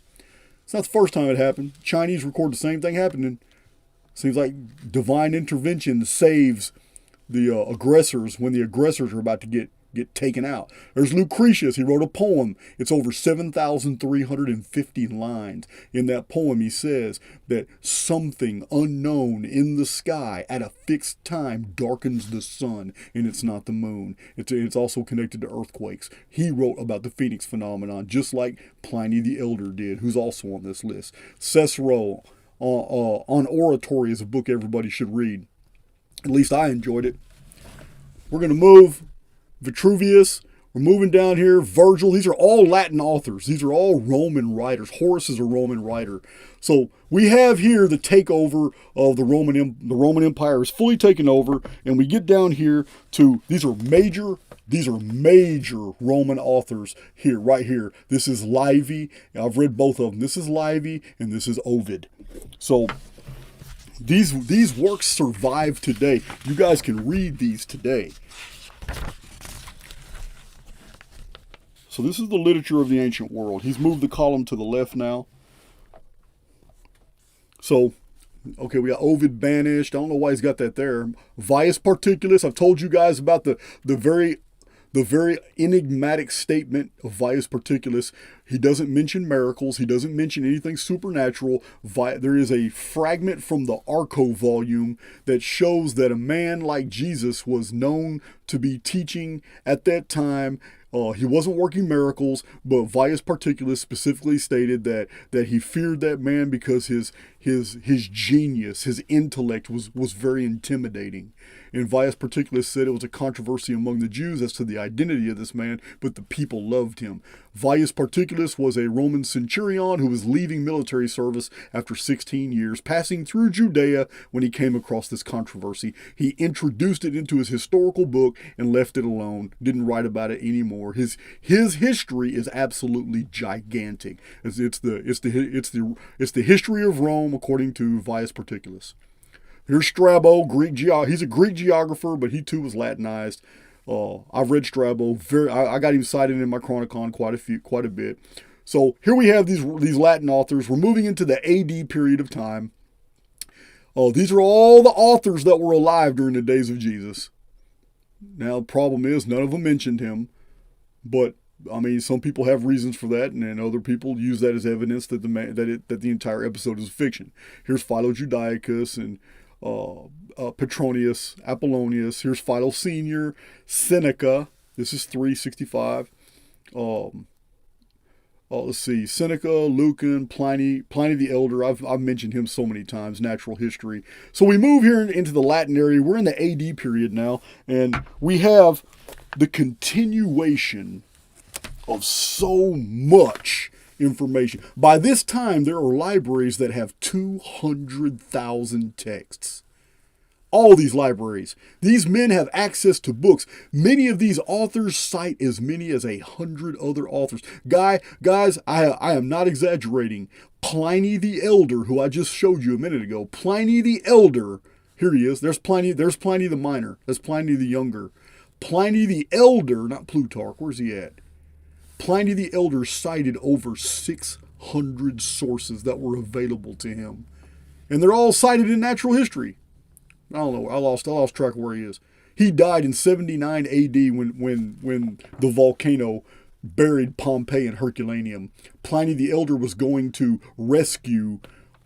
It's not the first time it happened. Chinese record the same thing happening. Seems like divine intervention saves the aggressors when the aggressors are about to get taken out. There's Lucretius. He wrote a poem. It's over 7,350 lines. In that poem, he says that something unknown in the sky at a fixed time darkens the sun, and it's not the moon. It's also connected to earthquakes. He wrote about the Phoenix phenomenon, just like Pliny the Elder did, who's also on this list. Cicero on oratory is a book everybody should read. At least I enjoyed it. We're going to move. Vitruvius, we're moving down here. Virgil, these are all Latin authors. These are all Roman writers. Horace is a Roman writer. So we have here the takeover of the Roman Empire is fully taken over, and we get down here to these are major Roman authors here, right here. This is Livy. I've read both of them. This is Livy and this is Ovid. So these works survive today. You guys can read these today. So this is the literature of the ancient world. He's moved the column to the left now. So, okay, we got Ovid banished. I don't know why he's got that there. Vius Particulus. I've told you guys about the very enigmatic statement of Vius Particulus. He doesn't mention miracles. He doesn't mention anything supernatural. There is a fragment from the Archaix volume that shows that a man like Jesus was known to be teaching at that time. He wasn't working miracles, but Vius Particulus specifically stated that he feared that man because his genius, his intellect was very intimidating. And Vius Particulus said it was a controversy among the Jews as to the identity of this man, but the people loved him. Vius Particulus was a Roman centurion who was leaving military service after 16 years, passing through Judea when he came across this controversy. He introduced it into his historical book and left it alone, didn't write about it anymore. His history is absolutely gigantic. It's the history of Rome according to Vius Particulus. Here's Strabo, he's a Greek geographer, but he too was Latinized. I've read Strabo. I got him cited in my Chronicon quite a bit. So here we have these Latin authors. We're moving into the AD period of time. These are all the authors that were alive during the days of Jesus. Now the problem is none of them mentioned him, but I mean some people have reasons for that, and other people use that as evidence that the entire episode is fiction. Here's Philo Judaicus and Petronius, Apollonius. Here's Philo Senior, Seneca. This is 365. Let's see, Seneca, Lucan, Pliny the Elder. I've mentioned him so many times. Natural history. So we move here into the Latin area. We're in the AD period now, and we have the continuation of so much information. By this time, there are libraries that have 200,000 texts. All these libraries. These men have access to books. Many of these authors cite as many as 100 other authors. Guys, I am not exaggerating. Pliny the Elder, who I just showed you a minute ago, Pliny the Elder, here he is. There's Pliny the Minor. That's Pliny the Younger. Pliny the Elder, not Plutarch, where's he at? Pliny the Elder cited over 600 sources that were available to him. And they're all cited in natural history. I don't know. I lost track of where he is. He died in 79 AD when the volcano buried Pompeii and Herculaneum. Pliny the Elder was going to rescue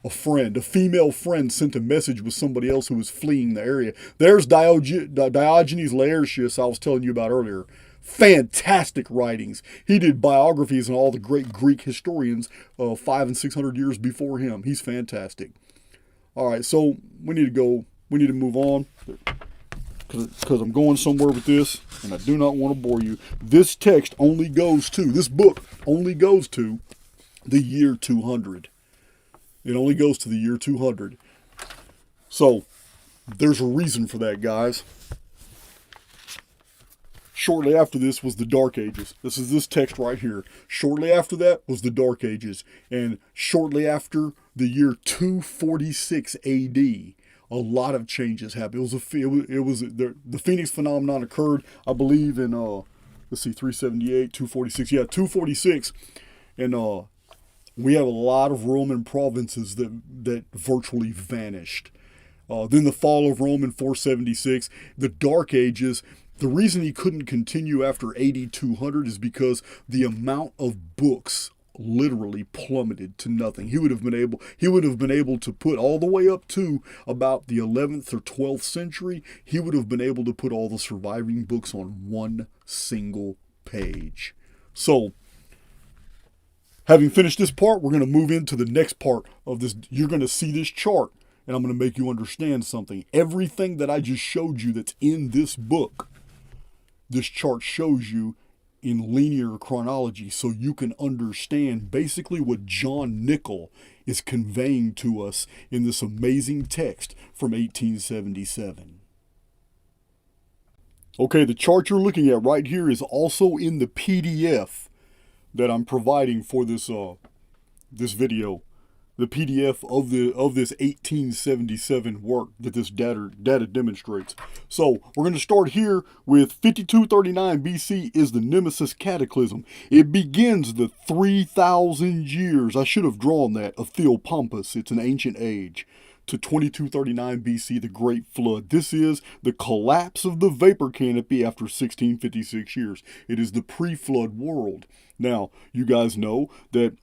a friend. A female friend sent a message with somebody else who was fleeing the area. There's Diogenes Laertius I was telling you about earlier. Fantastic writings. He did biographies on all the great Greek historians 500 and 600 years before him. He's fantastic. All right, so we need to go. We need to move on because I'm going somewhere with this, and I do not want to bore you. This book only goes to the year 200. It only goes to the year 200. So, there's a reason for that, guys. Shortly after this was the Dark Ages. This is this text right here. Shortly after that was the Dark Ages. And shortly after the year 246 AD, a lot of changes happened. The Phoenix phenomenon occurred, I believe, in 378, 246. Yeah, 246, and we have a lot of Roman provinces that virtually vanished. Then the fall of Rome in 476. The Dark Ages. The reason he couldn't continue after AD 200 is because the amount of books literally plummeted to nothing. He would have been able to put all the way up to about the 11th or 12th century. He would have been able to put all the surviving books on one single page. So, having finished this part, we're going to move into the next part of this. You're going to see this chart, and I'm going to make you understand something. Everything that I just showed you that's in this book, this chart shows you in linear chronology, so you can understand basically what John Nickel is conveying to us in this amazing text from 1877. Okay, the chart you're looking at right here is also in the PDF that I'm providing for this video. The PDF of this 1877 work that this data demonstrates. So we're going to start here with 5239 BC is the Nemesis Cataclysm. It begins the 3,000 years, I should have drawn that, of Theopompus. It's an ancient age. To 2239 BC, the Great Flood. This is the collapse of the vapor canopy after 1656 years. It is the pre-flood world. Now, you guys know that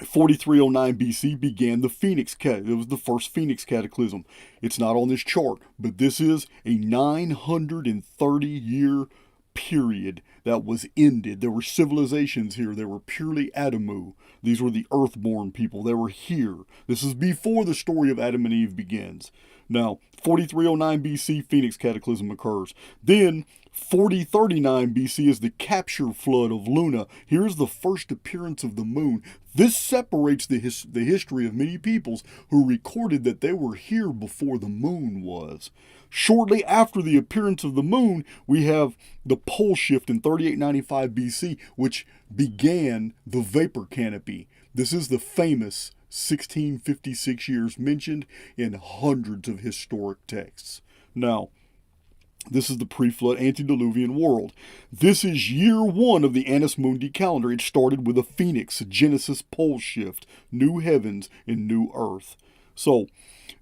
4309 BC began it was the first Phoenix Cataclysm. It's not on this chart, but this is a 930-year period that was ended. There were civilizations here. They were purely Adamu. These were the earthborn people. They were here. This is before the story of Adam and Eve begins. Now, 4309 BC, Phoenix Cataclysm occurs. Then, 4039 BC is the capture flood of Luna. Here's the first appearance of the moon. This separates the history of many peoples who recorded that they were here before the moon was. Shortly after the appearance of the moon, we have the pole shift in 3895 BC, which began the vapor canopy. This is the famous 1656 years mentioned in hundreds of historic texts. Now, this is the pre-flood antediluvian world. This is year 1 of the Annus Mundi calendar. It started with a phoenix, a Genesis pole shift, new heavens and new earth. So,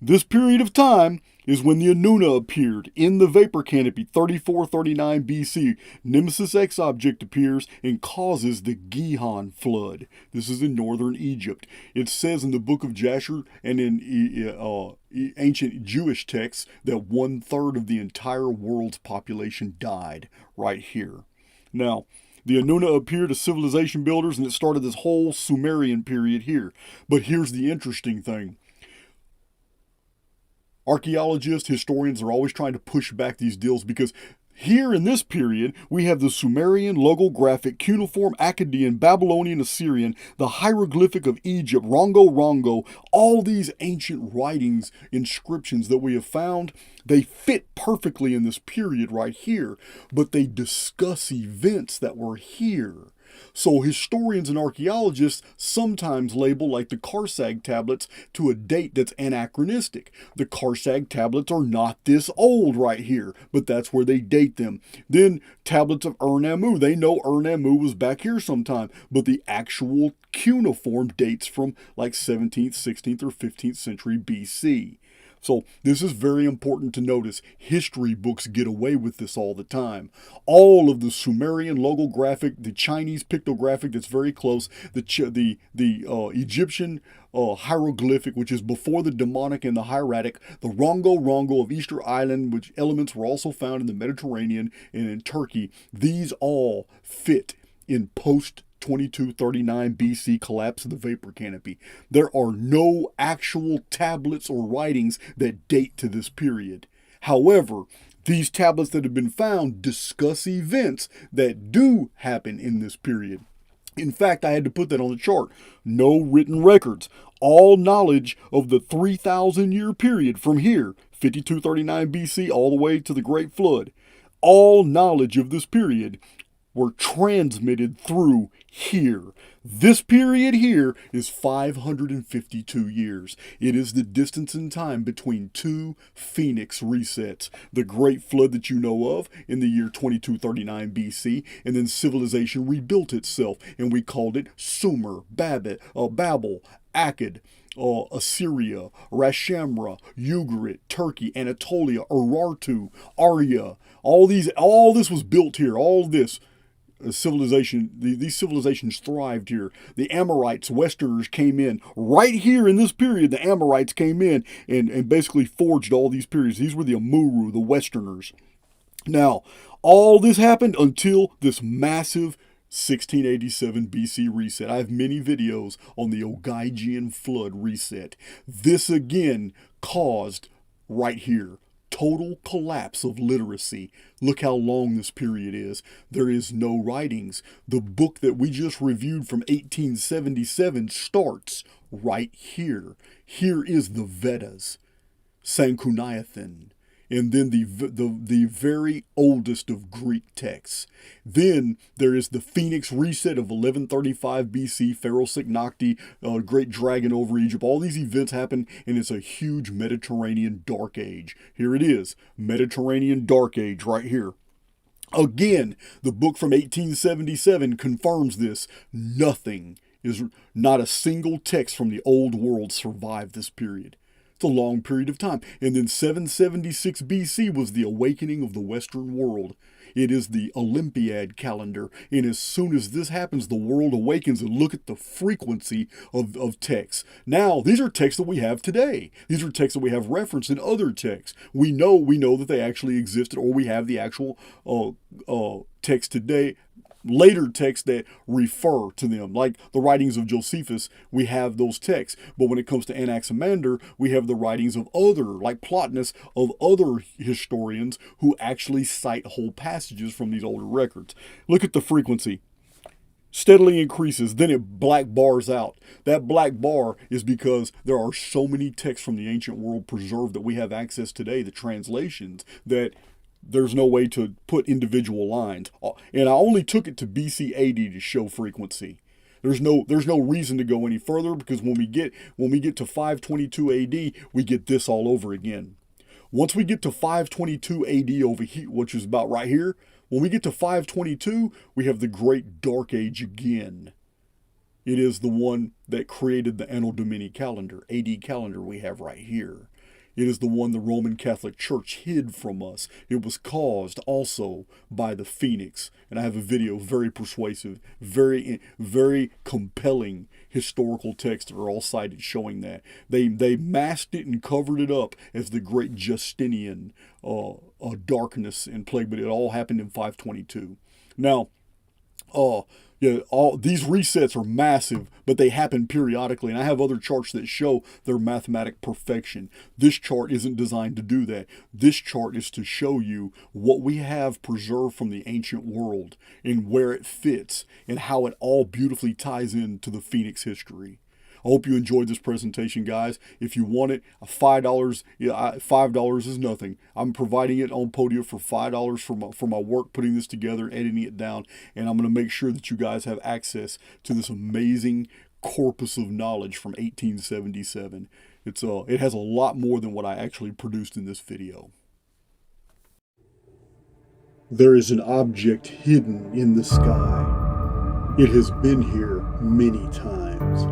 this period of time is when the Anuna appeared in the vapor canopy, 3439 BC. Nemesis X object appears and causes the Gihon flood. This is in northern Egypt. It says in the book of Jasher and in ancient Jewish texts that 1/3 of the entire world's population died right here. Now, the Anuna appeared as civilization builders, and it started this whole Sumerian period here. But here's the interesting thing. Archaeologists, historians are always trying to push back these deals because Here in this period, we have the Sumerian, logographic, cuneiform, Akkadian, Babylonian, Assyrian, the hieroglyphic of Egypt, Rongo, all these ancient writings, inscriptions that we have found, they fit perfectly in this period right here, but they discuss events that were here. So historians and archaeologists sometimes label like the Karsag tablets to a date that's anachronistic. The Karsag tablets are not this old right here, but that's where they date them. Then tablets of Ur-Nammu, they know Ur-Nammu was back here sometime, but the actual cuneiform dates from like 17th, 16th, or 15th century BC. So this is very important to notice. History books get away with this all the time. All of the Sumerian logographic, the Chinese pictographic that's very close, the Egyptian hieroglyphic, which is before the demonic and the hieratic, the Rongo of Easter Island, which elements were also found in the Mediterranean and in Turkey. These all fit in post 2239 BC collapse of the vapor canopy. There are no actual tablets or writings that date to this period. However, these tablets that have been found discuss events that do happen in this period. In fact, I had to put that on the chart. No written records. All knowledge of the 3,000 year period from here, 5239 BC, all the way to the Great Flood. All knowledge of this period were transmitted through here. This period here is 552 years. It is the distance in time between two phoenix resets. The Great Flood that you know of in the year 2239 BC, and then civilization rebuilt itself, and we called it Sumer, Babel, Akkad, Assyria, Rashamra, Ugarit, Turkey, Anatolia, Urartu, Arya. All this was built here. All this civilization, these civilizations thrived here. The Amorites, Westerners, came in right here in this period. The Amorites came in and basically forged all these periods. These were the Amuru, the Westerners. Now, all this happened until this massive 1687 BC reset. I have many videos on the Ogygian flood reset. This again caused right here total collapse of literacy. Look how long this period is. There is no writings. The book that we just reviewed from 1877 starts right here. Here is the Vedas, Sanchuniathon, and then the very oldest of Greek texts. Then there is the Phoenix reset of 1135 BC, Pharaoh Signakti, great dragon over Egypt. All these events happen, and it's a huge Mediterranean Dark Age. Here it is, Mediterranean Dark Age right here. Again, the book from 1877 confirms this. Not a single text from the old world survived this period. It's a long period of time. And then 776 BC was the awakening of the Western world. It is the Olympiad calendar. And as soon as this happens, the world awakens. And look at the frequency of texts. Now, these are texts that we have today. These are texts that we have referenced in other texts. We know that they actually existed, or we have the actual text today. Later texts that refer to them, like the writings of Josephus, we have those texts. But when it comes to Anaximander, we have the writings of like Plotinus, of other historians who actually cite whole passages from these older records. Look at the frequency. Steadily increases, then it black bars out. That black bar is because there are so many texts from the ancient world preserved that we have access today, the translations, that there's no way to put individual lines. And I only took it to BC AD to show frequency. There's no reason to go any further, because when we get to 522 AD, we get this all over again. Once we get to 522 AD over here, which is about right here, when we get to 522, we have the Great Dark Age again. It is the one that created the Anno Domini calendar, AD calendar we have right here. It is the one the Roman Catholic Church hid from us. It was caused also by the Phoenix. And I have a video, very persuasive, very, very compelling historical texts that are all cited showing that. They masked it and covered it up as the Great Justinian darkness and plague, but it all happened in 522. Now, Yeah, all these resets are massive, but they happen periodically, and I have other charts that show their mathematic perfection. This chart isn't designed to do that. This chart is to show you what we have preserved from the ancient world and where it fits and how it all beautifully ties into the Phoenix history. I hope you enjoyed this presentation, guys. If you want it, $5, yeah, $5 is nothing. I'm providing it on Podia for $5 for my work putting this together, editing it down, and I'm going to make sure that you guys have access to this amazing corpus of knowledge from 1877. It has a lot more than what I actually produced in this video. There is an object hidden in the sky. It has been here many times.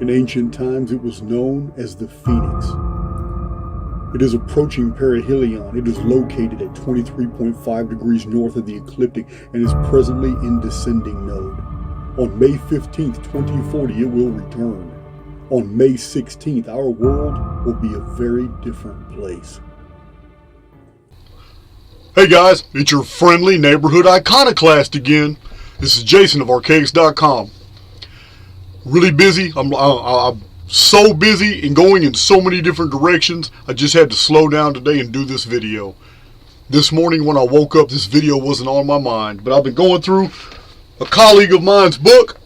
In ancient times, it was known as the Phoenix. It is approaching perihelion. It is located at 23.5 degrees north of the ecliptic and is presently in descending node. On May 15th, 2040, it will return. On May 16th, our world will be a very different place. Hey guys, it's your friendly neighborhood iconoclast again. This is Jason of Archaix.com. Really busy. I'm so busy and going in so many different directions. I just had to slow down today and do this video. This morning when I woke up, this video wasn't on my mind, but I've been going through a colleague of mine's book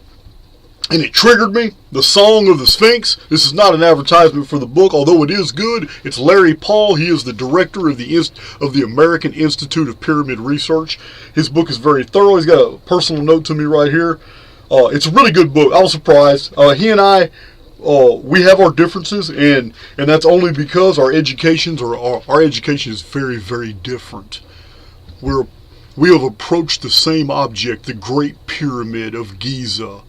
and it triggered me. The Song of the Sphinx. This is not an advertisement for the book, although it is good. It's Larry Paul. He is the director of the American Institute of Pyramid Research. His book is very thorough. He's got a personal note to me right here. It's a really good book. I was surprised. He and I, we have our differences, and that's only because our education is very, very different. We have approached the same object, the Great Pyramid of Giza,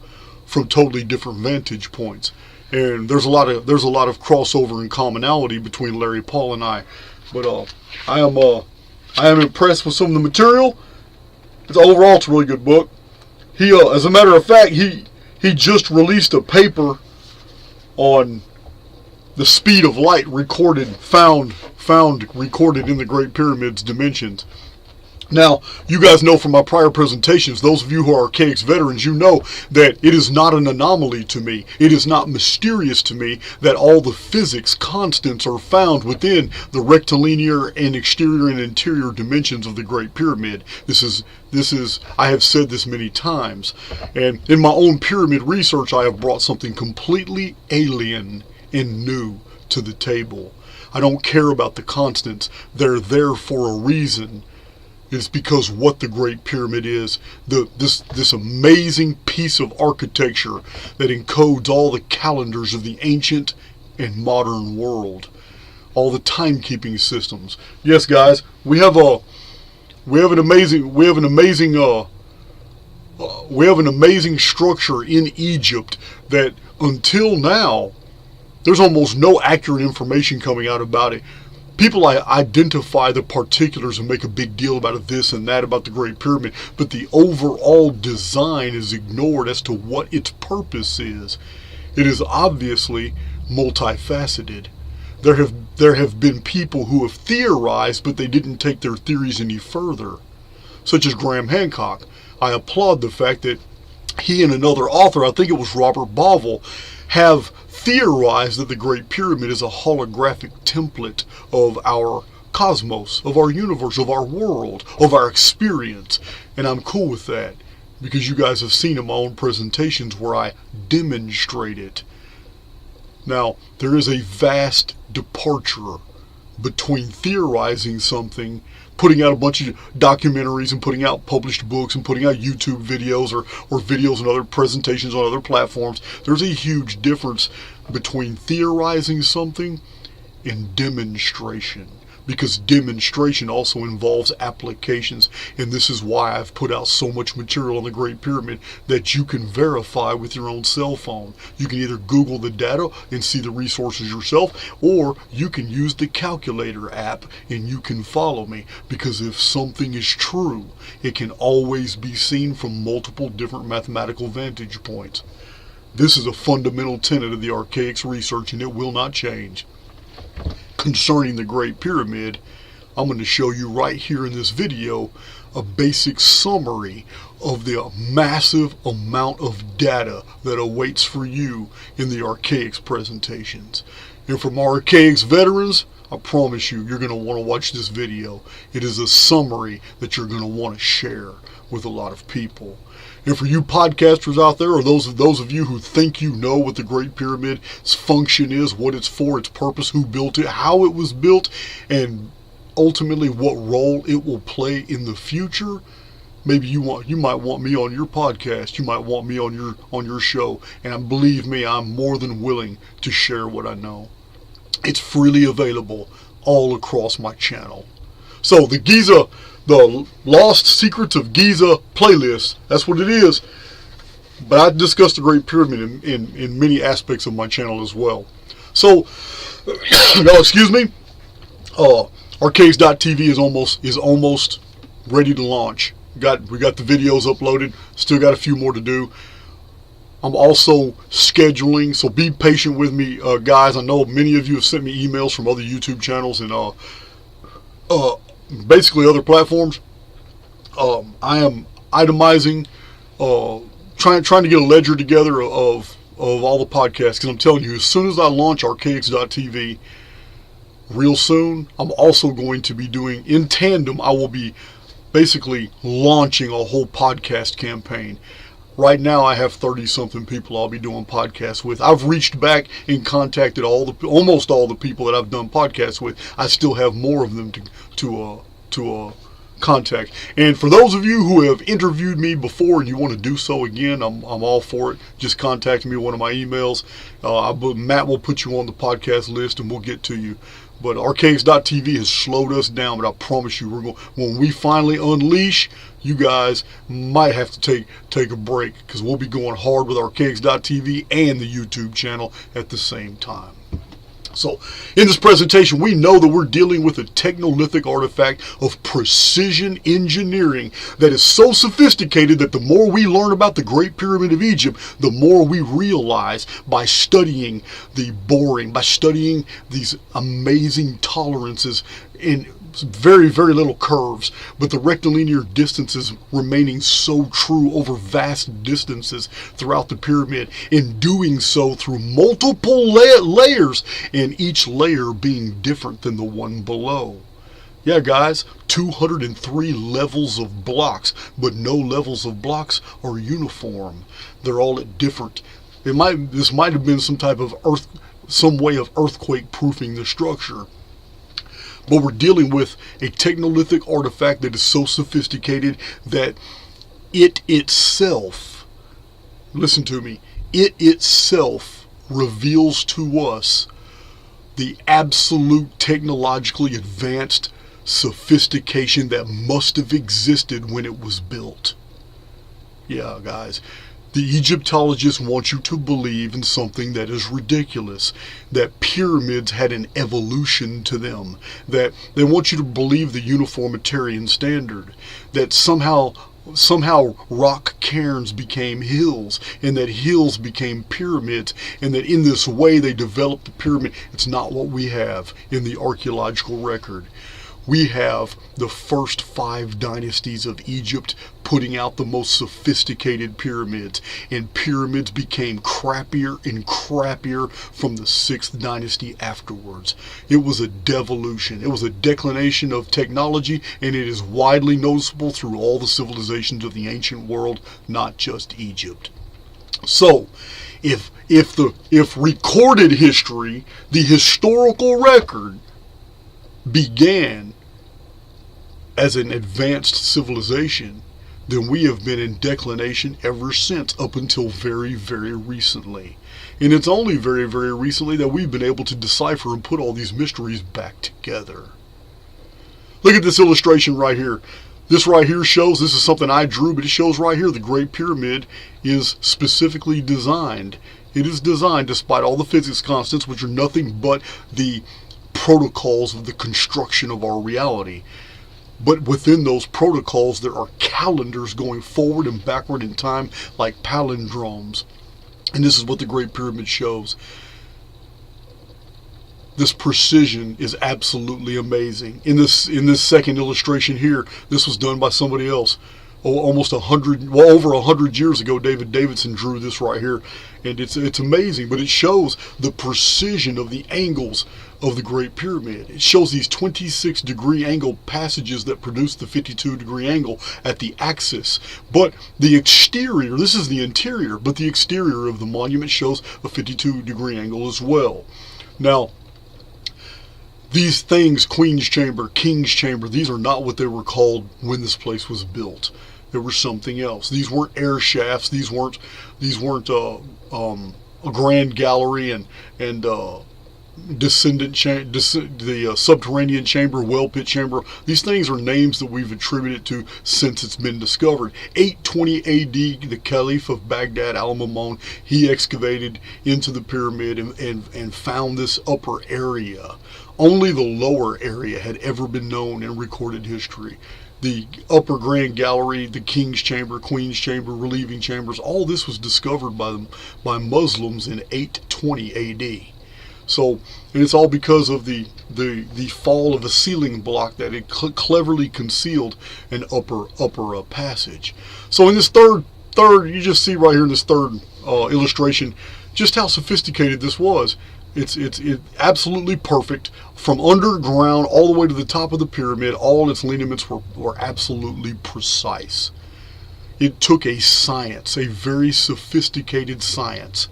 from totally different vantage points, and there's a lot of crossover and commonality between Larry Paul and I. But I am impressed with some of the material. Overall, it's a really good book. He, as a matter of fact, he just released a paper on the speed of light found recorded in the Great Pyramid's dimensions. Now, you guys know from my prior presentations, those of you who are Archaix veterans, you know that it is not an anomaly to me. It is not mysterious to me that all the physics constants are found within the rectilinear and exterior and interior dimensions of the Great Pyramid. This is, I have said this many times, and in my own pyramid research, I have brought something completely alien and new to the table. I don't care about the constants. They're there for a reason. It's because what the Great Pyramid is, this amazing piece of architecture that encodes all the calendars of the ancient and modern world, all the timekeeping systems. Yes, guys, we have an amazing structure in Egypt that until now, there's almost no accurate information coming out about it. People identify the particulars and make a big deal about this and that about the Great Pyramid, but the overall design is ignored as to what its purpose is. It is obviously multifaceted. There have been people who have theorized, but they didn't take their theories any further, such as Graham Hancock. I applaud the fact that he and another author, I think it was Robert Bauval, have theorized that the Great Pyramid is a holographic template of our cosmos, of our universe, of our world, of our experience. And I'm cool with that, because you guys have seen in my own presentations where I demonstrate it. Now, there is a vast departure between theorizing something, putting out a bunch of documentaries and putting out published books and putting out YouTube videos or videos and other presentations on other platforms. There's a huge difference between theorizing something and demonstration, because demonstration also involves applications, and this is why I've put out so much material on the Great Pyramid that you can verify with your own cell phone. You can either Google the data and see the resources yourself, or you can use the calculator app and you can follow me, because if something is true, it can always be seen from multiple different mathematical vantage points. This is a fundamental tenet of the Archaix research, and it will not change. Concerning the Great Pyramid, I'm going to show you right here in this video a basic summary of the massive amount of data that awaits for you in the Archaix presentations. And from Archaix veterans, I promise you, you're going to want to watch this video. It is a summary that you're going to want to share with a lot of people. And for you podcasters out there, or those of you who think you know what the Great Pyramid's function is, what it's for, its purpose, who built it, how it was built, and ultimately what role it will play in the future, maybe you might want me on your podcast. You might want me on your show, and believe me, I'm more than willing to share what I know. It's freely available all across my channel. So the Giza, the Lost Secrets of Giza playlist, that's what it is. But I discussed the Great Pyramid in many aspects of my channel as well. So, no, excuse me, Archaix.tv is almost ready to launch. We got the videos uploaded. Still got a few more to do. I'm also scheduling, so be patient with me, guys. I know many of you have sent me emails from other YouTube channels and basically other platforms. I am itemizing, trying to get a ledger together of all the podcasts, because I'm telling you, as soon as I launch Archaix.tv real soon, I'm also going to be doing, in tandem, I will be basically launching a whole podcast campaign. Right now, I have 30-something people I'll be doing podcasts with. I've reached back and contacted almost all the people that I've done podcasts with. I still have more of them to contact. And for those of you who have interviewed me before and you want to do so again, I'm all for it. Just contact me, one of my emails. Matt will put you on the podcast list and we'll get to you. But Archaix.tv has slowed us down, but I promise you, when we finally unleash, you guys might have to take a break, because we'll be going hard with Archaix.tv and the YouTube channel at the same time. So, in this presentation, we know that we're dealing with a technolithic artifact of precision engineering that is so sophisticated that the more we learn about the Great Pyramid of Egypt, the more we realize by studying by studying these amazing tolerances in very, very little curves, but the rectilinear distances remaining so true over vast distances throughout the pyramid, in doing so through multiple layers, and each layer being different than the one below. Yeah, guys, 203 levels of blocks, but no levels of blocks are uniform. They're all at different. This might have been some way of earthquake proofing the structure. But we're dealing with a technolithic artifact that is so sophisticated that it itself, listen to me, it itself reveals to us the absolute technologically advanced sophistication that must have existed when it was built. Yeah, guys. The Egyptologists want you to believe in something that is ridiculous, that pyramids had an evolution to them, that they want you to believe the uniformitarian standard, that somehow rock cairns became hills, and that hills became pyramids, and that in this way they developed the pyramid. It's not what we have in the archaeological record. We have the first 5 dynasties of Egypt putting out the most sophisticated pyramids, and pyramids became crappier and crappier from the 6th dynasty afterwards. It was a devolution. It was a declination of technology, and it is widely noticeable through all the civilizations of the ancient world, not just Egypt. So, if recorded history, the historical record, began as an advanced civilization, then we have been in declination ever since, up until very, very recently. And it's only very, very recently that we've been able to decipher and put all these mysteries back together. Look at this illustration right here. This right here shows, this is something I drew, but it shows right here the Great Pyramid is specifically designed. It is designed despite all the physics constants, which are nothing but the protocols of the construction of our reality. But within those protocols, there are calendars going forward and backward in time, like palindromes. And this is what the Great Pyramid shows. This precision is absolutely amazing. In this second illustration here, this was done by somebody else. Almost over 100 years ago, David Davidson drew this right here, and it's amazing. But it shows the precision of the angles of the Great Pyramid. It shows these 26-degree angle passages that produce the 52-degree angle at the axis. But the exterior, this is the interior, but the exterior of the monument shows a 52-degree angle as well. Now, these things, Queen's Chamber, King's Chamber, these are not what they were called when this place was built. There was something else. These weren't air shafts. These weren't a grand gallery and subterranean chamber, well pit chamber. These things are names that we've attributed to since it's been discovered. 820 AD, the Caliph of Baghdad, Al-Mamun, he excavated into the pyramid and found this upper area. Only the lower area had ever been known in recorded history. The upper grand gallery, the King's Chamber, Queen's Chamber, relieving chambers, all this was discovered by Muslims in 820 AD. So, and it's all because of the fall of a ceiling block that had cleverly concealed an upper passage. So in this third, you just see right here in this third illustration just how sophisticated this was. It's absolutely perfect. From underground all the way to the top of the pyramid, all its lineaments were absolutely precise. It took a science, a very sophisticated science,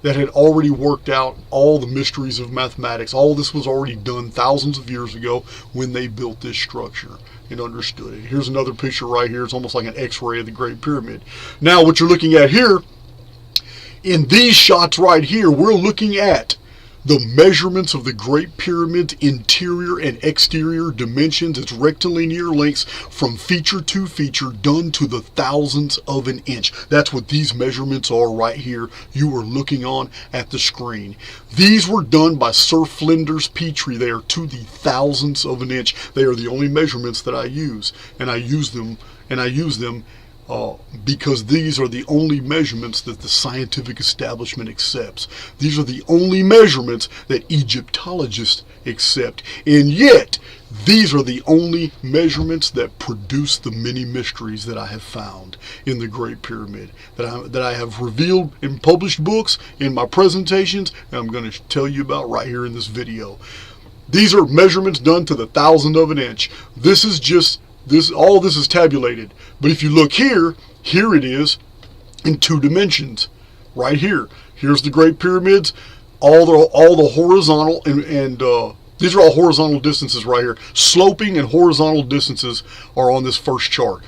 that had already worked out all the mysteries of mathematics. All this was already done thousands of years ago when they built this structure and understood it. Here's another picture right here. It's almost like an X-ray of the Great Pyramid. Now, what you're looking at here, in these shots right here, we're looking at the measurements of the Great Pyramid's interior and exterior dimensions, its rectilinear lengths from feature to feature, done to the thousandths of an inch. That's what these measurements are right here you are looking on at the screen. These were done by Sir Flinders Petrie. They are to the thousandths of an inch. They are the only measurements that I use, and I use them because these are the only measurements that the scientific establishment accepts. These are the only measurements that Egyptologists accept. And yet, these are the only measurements that produce the many mysteries that I have found in the Great Pyramid, that I have revealed in published books, in my presentations, and I'm going to tell you about right here in this video. These are measurements done to the thousandth of an inch. All this is tabulated. But if you look here it is in 2 dimensions. Right here. Here's the Great Pyramids. All the horizontal and these are all horizontal distances right here. Sloping and horizontal distances are on this first chart.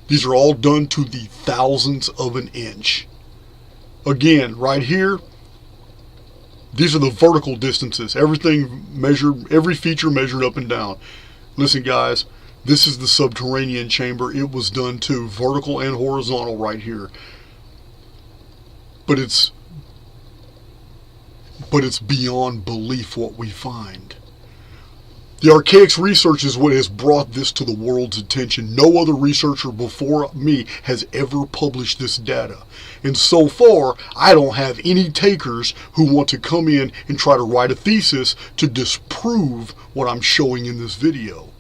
These are all done to the thousandths of an inch. Again, right here, these are the vertical distances. Everything measured, every feature measured up and down. Listen, guys. This is the subterranean chamber. It was done too, vertical and horizontal right here. But it's beyond belief what we find. The Archaix research is what has brought this to the world's attention. No other researcher before me has ever published this data. And so far, I don't have any takers who want to come in and try to write a thesis to disprove what I'm showing in this video.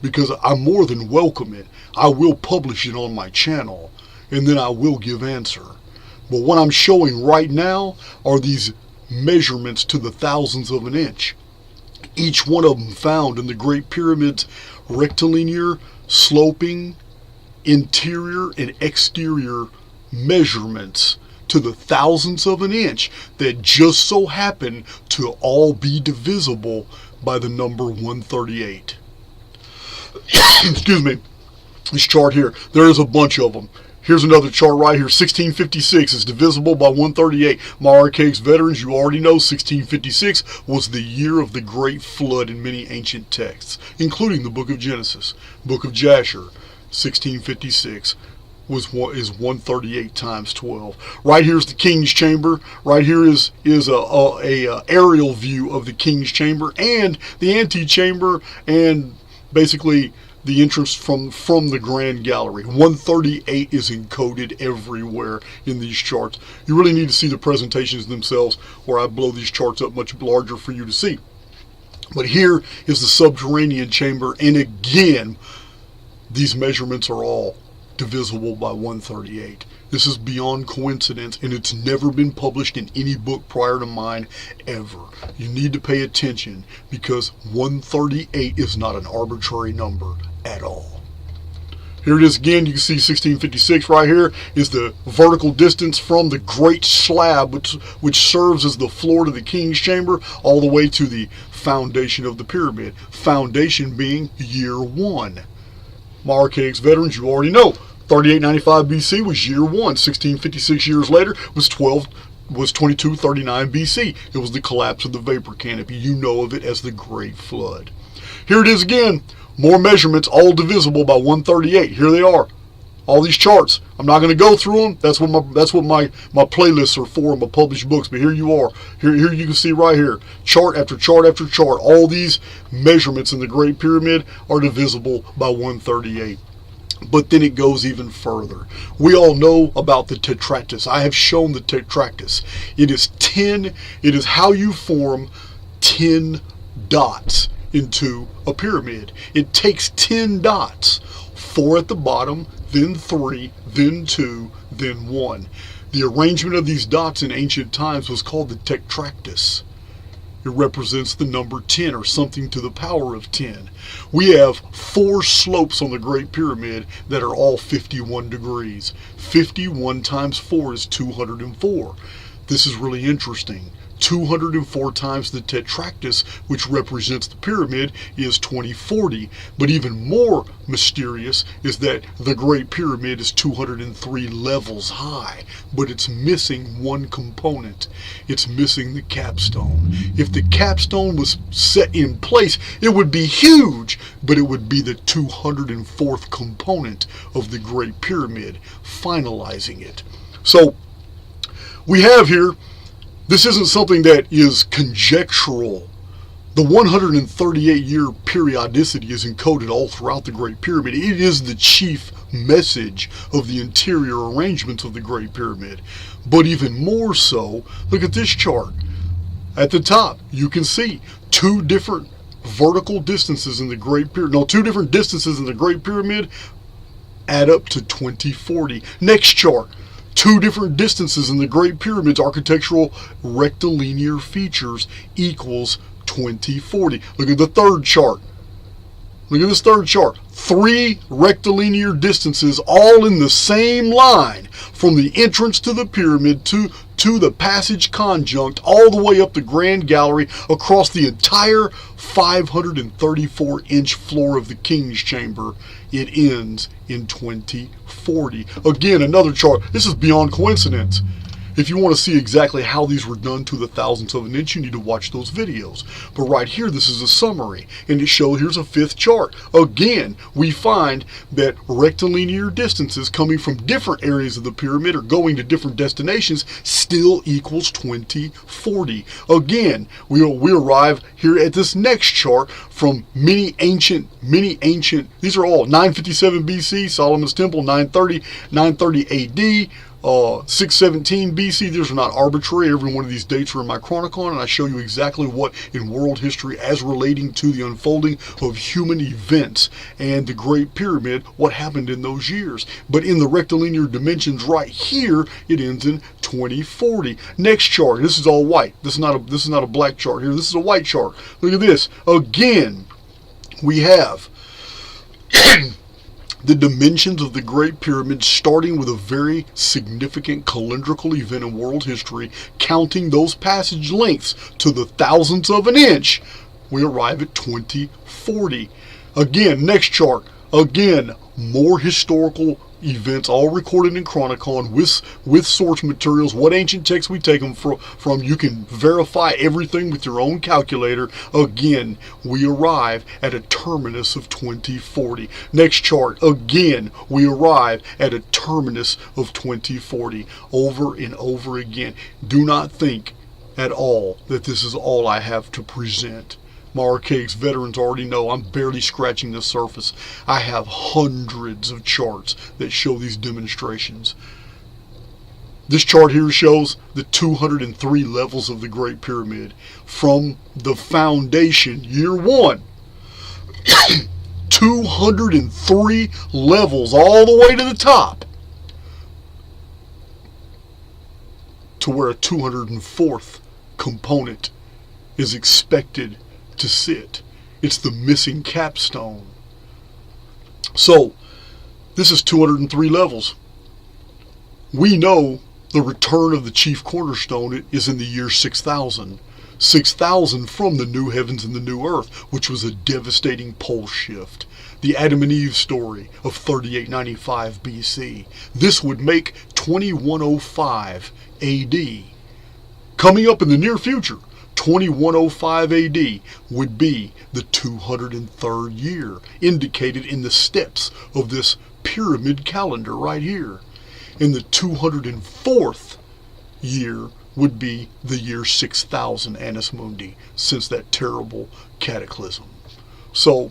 Because I more than welcome it. I will publish it on my channel, and then I will give answer. But what I'm showing right now are these measurements to the thousandths of an inch. Each one of them found in the Great Pyramid's rectilinear, sloping, interior, and exterior measurements to the thousandths of an inch that just so happen to all be divisible by the number 138. Excuse me. This chart here, there is a bunch of them. Here's another chart right here. 1656 is divisible by 138. My Archaix veterans, you already know 1656 was the year of the great flood in many ancient texts, including the book of Genesis, book of Jasher. 1656 is 138 times 12. Right here's the King's Chamber. Right here is a aerial view of the King's Chamber and the antechamber, and basically the entrance from the Grand Gallery. 138 is encoded everywhere in these charts. You really need to see the presentations themselves, where I blow these charts up much larger for you to see. But here is the subterranean chamber, and again, these measurements are all divisible by 138. This is beyond coincidence, and it's never been published in any book prior to mine ever. You need to pay attention, because 138 is not an arbitrary number at all. Here it is again. You can see 1656 right here is the vertical distance from the great slab, which serves as the floor to the king's chamber, all the way to the foundation of the pyramid. Foundation being year 1. My archaics veterans, you already know. 3895 BC was year 1. 1656 years later was 2239 BC. It was the collapse of the vapor canopy. You know of it as the Great Flood. Here it is again. More measurements, all divisible by 138. Here they are. All these charts. I'm not going to go through them. That's what my playlists are for in my published books. But here you are. Here you can see right here. Chart after chart after chart. All these measurements in the Great Pyramid are divisible by 138. But then it goes even further. We all know about the tetractys. I have shown the tetractys. It is how you form 10 dots into a pyramid. It takes 10 dots. 4 at the bottom, then 3, then 2, then 1. The arrangement of these dots in ancient times was called the tetractys. It represents the number 10, or something to the power of 10. We have 4 slopes on the Great Pyramid that are all 51 degrees. 51 times 4 is 204. This is really interesting. 204 times the tetractys, which represents the pyramid, is 2040. But even more mysterious is that the Great Pyramid is 203 levels high, but it's missing one component. It's missing the capstone. If the capstone was set in place, it would be huge, but it would be the 204th component of the Great Pyramid, finalizing it. So we have here, this isn't something that is conjectural. The 138-year periodicity is encoded all throughout the Great Pyramid. It is the chief message of the interior arrangements of the Great Pyramid. But even more so, look at this chart. At the top, you can see 2 different vertical distances in the Great Pyramid. No, 2 different distances in the Great Pyramid add up to 2040. Next chart. 2 different distances in the Great Pyramid's architectural rectilinear features equals 2040. Look at the third chart. Look at this third chart. 3 rectilinear distances all in the same line from the entrance to the pyramid to the passage conjunct all the way up the grand gallery across the entire 534-inch floor of the king's chamber. It ends in 2040. Again, another chart. This is beyond coincidence. If you want to see exactly how these were done to the thousandth of an inch, you need to watch those videos. But right here, this is a summary, and it shows here's a 5th chart. Again, we find that rectilinear distances coming from different areas of the pyramid or going to different destinations still equals 2040. Again, we arrive here at this next chart from many ancient, these are all 957 BC, Solomon's Temple, 930 AD, 617 BC. These are not arbitrary. Every one of these dates are in my chronicon, and I show you exactly what in world history as relating to the unfolding of human events and the Great Pyramid, what happened in those years. But in the rectilinear dimensions right here, it ends in 2040. Next chart. This is all white. This is not a black chart here. This is a white chart. Look at this. Again, we have the dimensions of the Great Pyramid, starting with a very significant calendrical event in world history, counting those passage lengths to the thousandths of an inch, we arrive at 2040. Again, next chart. Again, more historical events, all recorded in Chronicon with source materials. What ancient texts we take them from, you can verify everything with your own calculator. Again, we arrive at a terminus of 2040. Next chart. Again, we arrive at a terminus of 2040. Over and over again. Do not think at all that this is all I have to present. My archaics veterans already know I'm barely scratching the surface. I have hundreds of charts that show these demonstrations. This chart here shows the 203 levels of the Great Pyramid from the foundation, year one. 203 levels all the way to the top, to where a 204th component is expected to sit. It's the missing capstone. So, this is 203 levels. We know the return of the chief cornerstone is in the year 6000. 6000 from the new heavens and the new earth, which was a devastating pole shift. The Adam and Eve story of 3895 BC. This would make 2105 AD. Coming up in the near future, 2105 AD would be the 203rd year, indicated in the steps of this pyramid calendar right here. In the 204th year would be the year 6000 Annus Mundi, since that terrible cataclysm. So,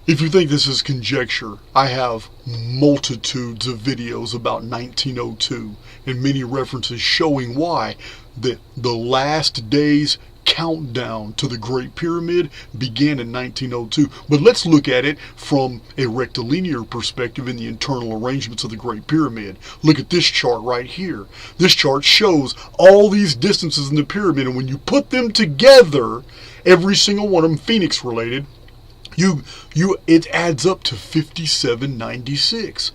if you think this is conjecture, I have multitudes of videos about 1902 and many references showing why the last day's countdown to the Great Pyramid began in 1902. But let's look at it from a rectilinear perspective in the internal arrangements of the Great Pyramid. Look at this chart right here. This chart shows all these distances in the pyramid, and when you put them together, every single one of them Phoenix related, it adds up to 5796.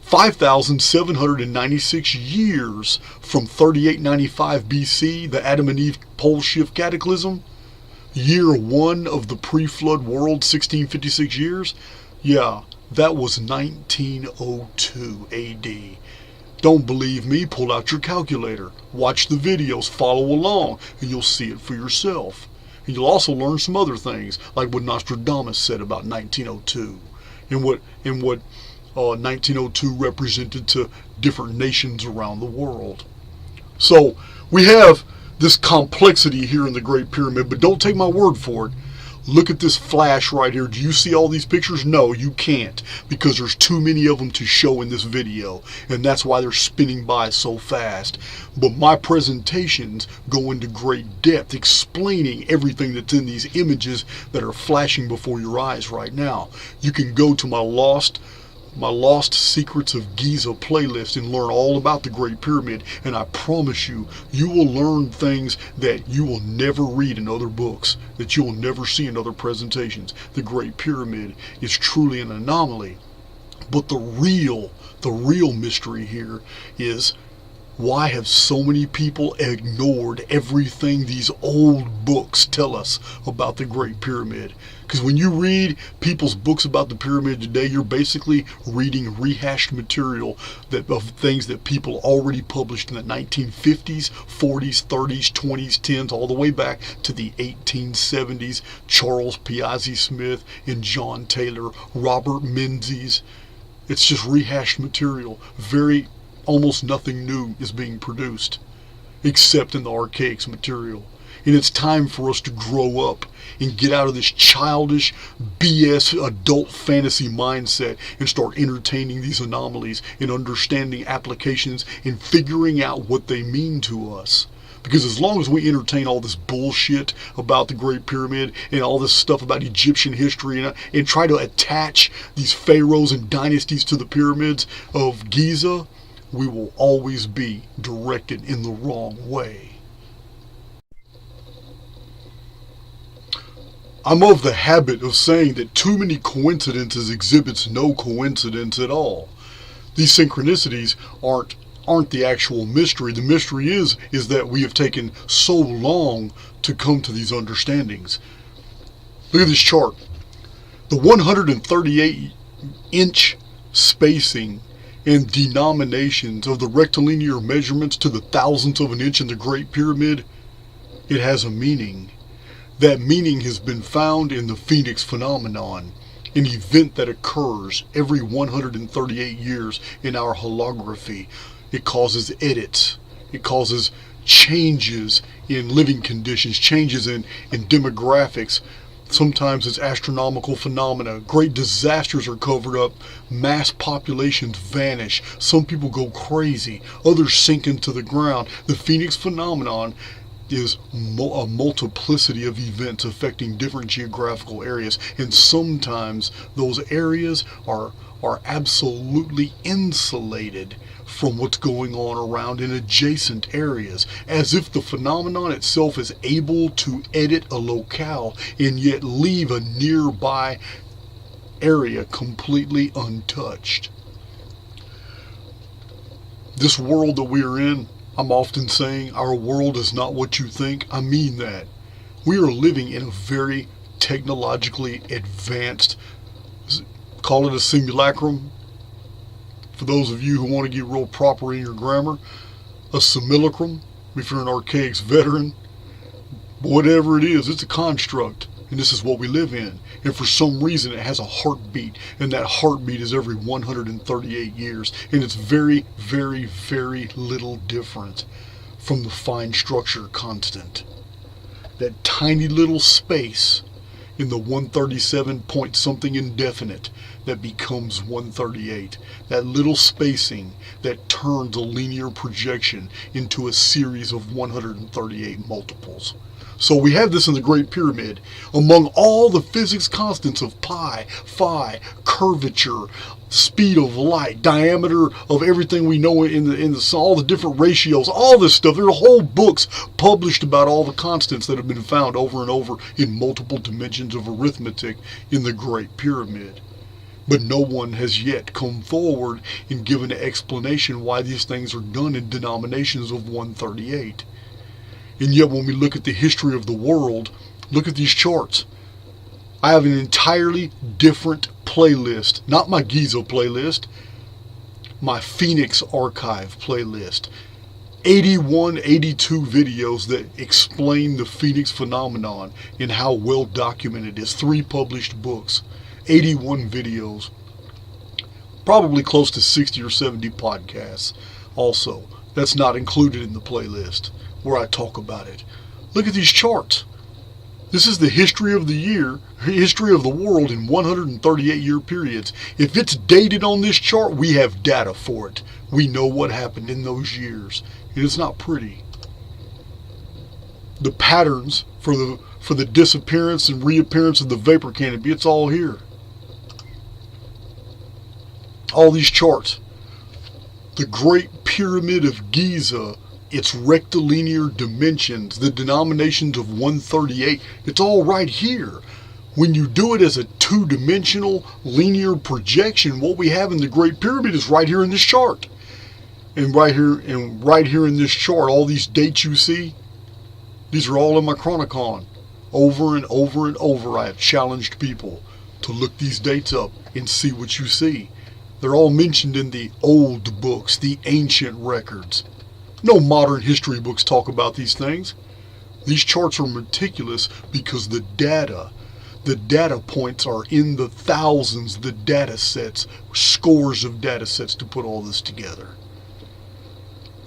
5,796 years from 3895 BC, the Adam and Eve pole shift cataclysm. Year one of the pre-flood world, 1656 years. Yeah, that was 1902 AD. Don't believe me? Pull out your calculator. Watch the videos, follow along, and you'll see it for yourself. And you'll also learn some other things, like what Nostradamus said about 1902, and what 1902 represented to different nations around the world. So we have this complexity here in the Great Pyramid, but don't take my word for it. Look at this flash right here. Do you see all these pictures? No, you can't, because there's too many of them to show in this video, and that's why they're spinning by so fast. But my presentations go into great depth explaining everything that's in these images that are flashing before your eyes right now. You can go to my Lost Secrets of Giza playlist and learn all about the Great Pyramid, and I promise you, you will learn things that you will never read in other books, that you will never see in other presentations. The Great Pyramid is truly an anomaly. But the real mystery here is, why have so many people ignored everything these old books tell us about the Great Pyramid? Because when you read people's books about the pyramid today, you're basically reading rehashed material of things that people already published in the 1950s, 40s, 30s, 20s, 10s, all the way back to the 1870s. Charles Piazzi Smith and John Taylor, Robert Menzies. It's just rehashed material. Almost nothing new is being produced, except in the archaic material. And it's time for us to grow up and get out of this childish BS adult fantasy mindset and start entertaining these anomalies and understanding applications and figuring out what they mean to us. Because as long as we entertain all this bullshit about the Great Pyramid and all this stuff about Egyptian history and try to attach these pharaohs and dynasties to the pyramids of Giza, we will always be directed in the wrong way. I'm of the habit of saying that too many coincidences exhibits no coincidence at all. These synchronicities aren't the actual mystery. The mystery is that we have taken so long to come to these understandings. Look at this chart. The 138-inch spacing and denominations of the rectilinear measurements to the thousandth of an inch in the Great Pyramid, it has a meaning. That meaning has been found in the Phoenix phenomenon, an event that occurs every 138 years in our holography. It causes edits. It causes changes in living conditions, changes in demographics. Sometimes it's astronomical phenomena. Great disasters are covered up. Mass populations vanish. Some people go crazy. Others sink into the ground. The Phoenix phenomenon is a multiplicity of events affecting different geographical areas. And sometimes those areas are absolutely insulated from what's going on around in adjacent areas, as if the phenomenon itself is able to edit a locale and yet leave a nearby area completely untouched. This world that we are in, I'm often saying our world is not what you think. I mean that. We are living in a very technologically advanced, call it a simulacrum. For those of you who want to get real proper in your grammar, a simulacrum, if you're an archaics veteran. But whatever it is, it's a construct, and this is what we live in. And for some reason it has a heartbeat, and that heartbeat is every 138 years, and it's very, very, very little different from the fine structure constant. That tiny little space in the 137 point something indefinite that becomes 138. That little spacing that turns a linear projection into a series of 138 multiples. So we have this in the Great Pyramid. Among all the physics constants of pi, phi, curvature, speed of light, diameter of everything we know in the all the different ratios, all this stuff. There are whole books published about all the constants that have been found over and over in multiple dimensions of arithmetic in the Great Pyramid. But no one has yet come forward and given an explanation why these things are done in denominations of 138. And yet when we look at the history of the world, look at these charts. I have an entirely different playlist, not my Giza playlist, my Phoenix Archive playlist. 81, 82 videos that explain the Phoenix phenomenon and how well documented it is. 3 published books, 81 videos, probably close to 60 or 70 podcasts also. That's not included in the playlist where I talk about it. Look at these charts. This is the history of the year, history of the world in 138 year periods. If it's dated on this chart, we have data for it. We know what happened in those years. And it's not pretty. The patterns for the disappearance and reappearance of the vapor canopy, it's all here. All these charts. The Great Pyramid of Giza, its rectilinear dimensions, the denominations of 138, it's all right here. When you do it as a 2-dimensional linear projection, what we have in the Great Pyramid is right here in this chart. And right here in this chart, all these dates you see, these are all in my Chronicon. Over and over and over, I have challenged people to look these dates up and see what you see. They're all mentioned in the old books, the ancient records. No modern history books talk about these things. These charts are meticulous because the data points are in the thousands, the data sets, scores of data sets to put all this together.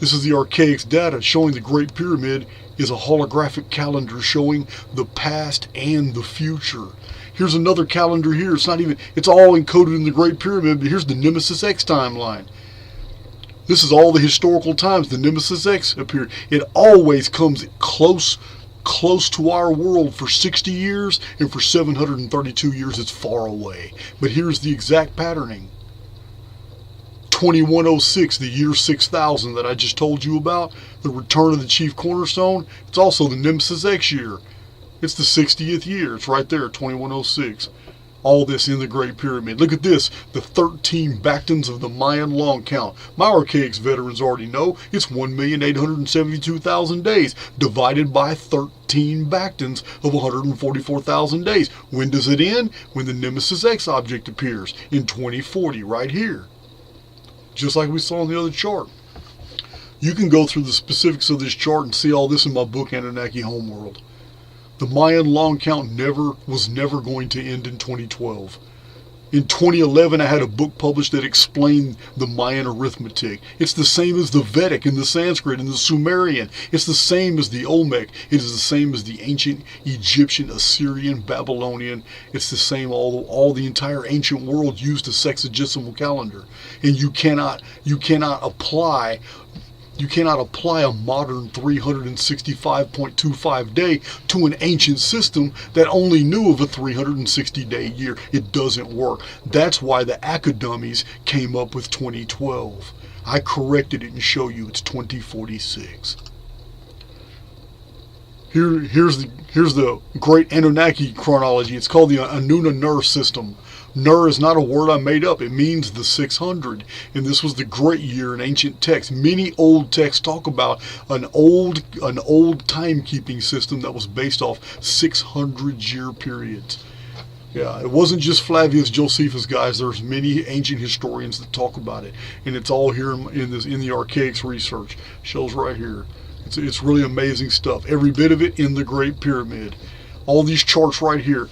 This is the Archaix data showing the Great Pyramid is a holographic calendar showing the past and the future. Here's another calendar here. It's all encoded in the Great Pyramid, but here's the Nemesis X timeline. This is all the historical times the Nemesis X appeared. It always comes close to our world for 60 years, and for 732 years it's far away. But here's the exact patterning. 2106, the year 6000 that I just told you about, the return of the chief cornerstone, it's also the Nemesis X year. It's the 60th year. It's right there, 2106. All this in the Great Pyramid. Look at this, the 13 Bactans of the Mayan long count. My Archaix veterans already know it's 1,872,000 days divided by 13 Bactans of 144,000 days. When does it end? When the Nemesis X object appears in 2040, right here. Just like we saw on the other chart. You can go through the specifics of this chart and see all this in my book, Anunnaki Homeworld. The Mayan long count was never going to end in 2012. In 2011, I had a book published that explained the Mayan arithmetic. It's the same as the Vedic and the Sanskrit and the Sumerian. It's the same as the Olmec. It is the same as the ancient Egyptian, Assyrian, Babylonian. It's the same all the entire ancient world used a sexagesimal calendar. And you cannot apply a modern 365.25 day to an ancient system that only knew of a 360-day year. It doesn't work. That's why the Acadummies came up with 2012. I corrected it and show you it's 2046. Here's the great Anunnaki chronology. It's called the Anunna-Nur system. Nur is not a word I made up. It means the 600. And this was the great year in ancient texts. Many old texts talk about an old timekeeping system that was based off 600-year periods. Yeah, it wasn't just Flavius Josephus, guys. There's many ancient historians that talk about it. And it's all here in the Archaix research. Shows right here. It's really amazing stuff. Every bit of it in the Great Pyramid. All these charts right here.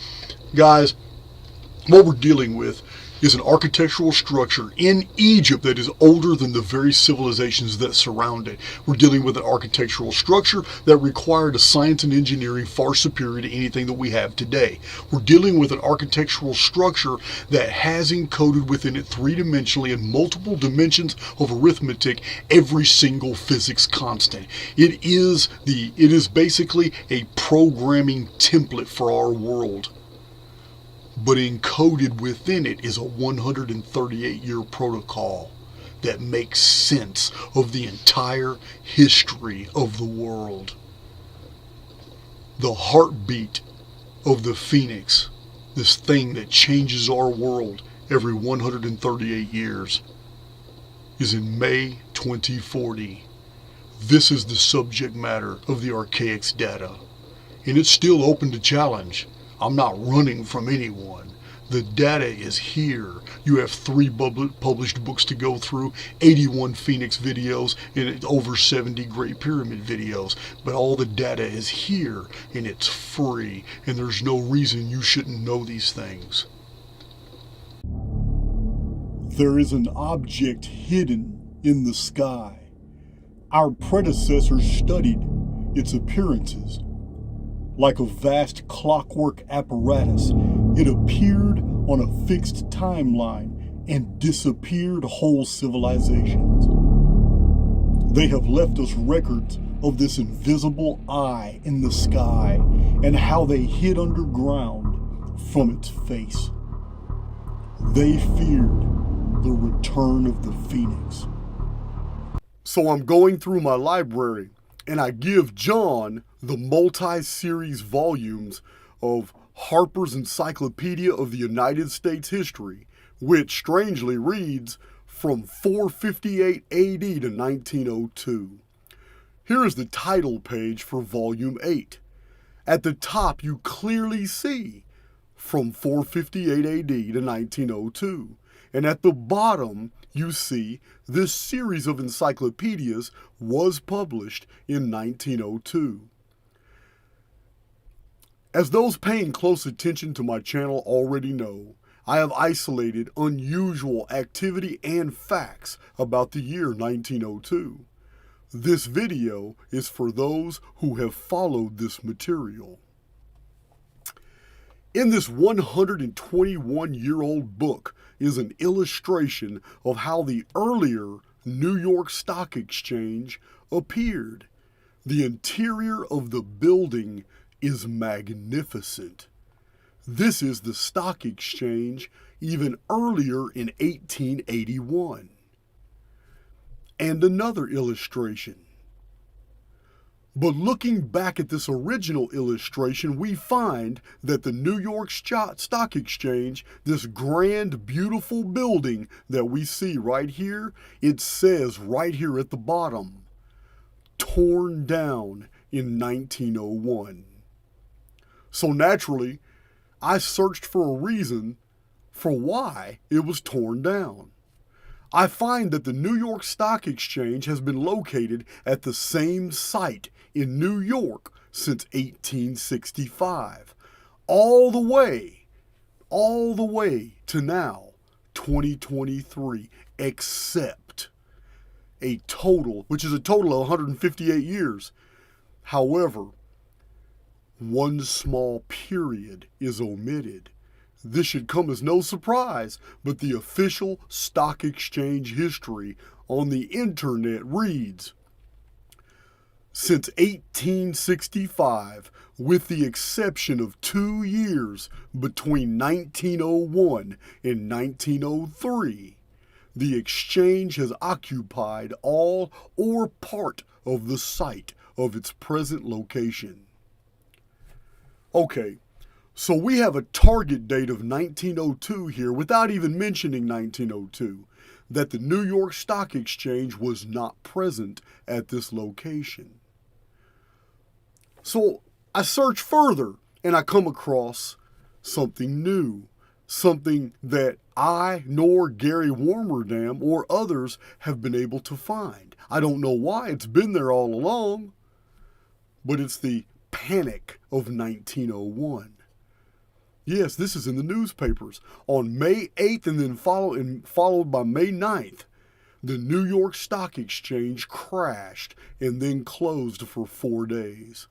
Guys, what we're dealing with is an architectural structure in Egypt that is older than the very civilizations that surround it. We're dealing with an architectural structure that required a science and engineering far superior to anything that we have today. We're dealing with an architectural structure that has encoded within it three-dimensionally and multiple dimensions of arithmetic every single physics constant. It is basically a programming template for our world. But encoded within it is a 138-year protocol that makes sense of the entire history of the world. The heartbeat of the phoenix, this thing that changes our world every 138 years, is in May 2040. This is the subject matter of the Archaix data, and it's still open to challenge. I'm not running from anyone. The data is here. You have 3 published books to go through, 81 Phoenix videos, and over 70 Great Pyramid videos. But all the data is here, and it's free, and there's no reason you shouldn't know these things. There is an object hidden in the sky. Our predecessors studied its appearances. Like a vast clockwork apparatus, it appeared on a fixed timeline and disappeared whole civilizations. They have left us records of this invisible eye in the sky and how they hid underground from its face. They feared the return of the phoenix. So I'm going through my library and I give John the multi-series volumes of Harper's Encyclopedia of the United States History, which strangely reads from 458 AD to 1902. Here is the title page for Volume 8. At the top you clearly see from 458 AD to 1902, and at the bottom you see this series of encyclopedias was published in 1902. As those paying close attention to my channel already know, I have isolated unusual activity and facts about the year 1902. This video is for those who have followed this material. In this 121-year-old book is an illustration of how the earlier New York Stock Exchange appeared. The interior of the building is magnificent. This is the stock exchange even earlier in 1881. And another illustration. But looking back at this original illustration, we find that the New York Stock Exchange, this grand, beautiful building that we see right here, it says right here at the bottom, torn down in 1901. So naturally, I searched for a reason for why it was torn down. I find that the New York Stock Exchange has been located at the same site in New York since 1865, all the way all the way to now, 2023, except a total, which is a total of 158 years. However, one small period is omitted. This should come as no surprise, but the official stock exchange history on the internet reads, since 1865, with the exception of 2 years between 1901 and 1903, the exchange has occupied all or part of the site of its present location. Okay, so we have a target date of 1902 here without even mentioning 1902, that the New York Stock Exchange was not present at this location. So I search further and I come across something new, something that I nor Gary Warmerdam or others have been able to find. I don't know why, it's been there all along, but it's the Panic of 1901. Yes, this is in the newspapers. On May 8th and then followed by May 9th, the New York Stock Exchange crashed and then closed for 4 days.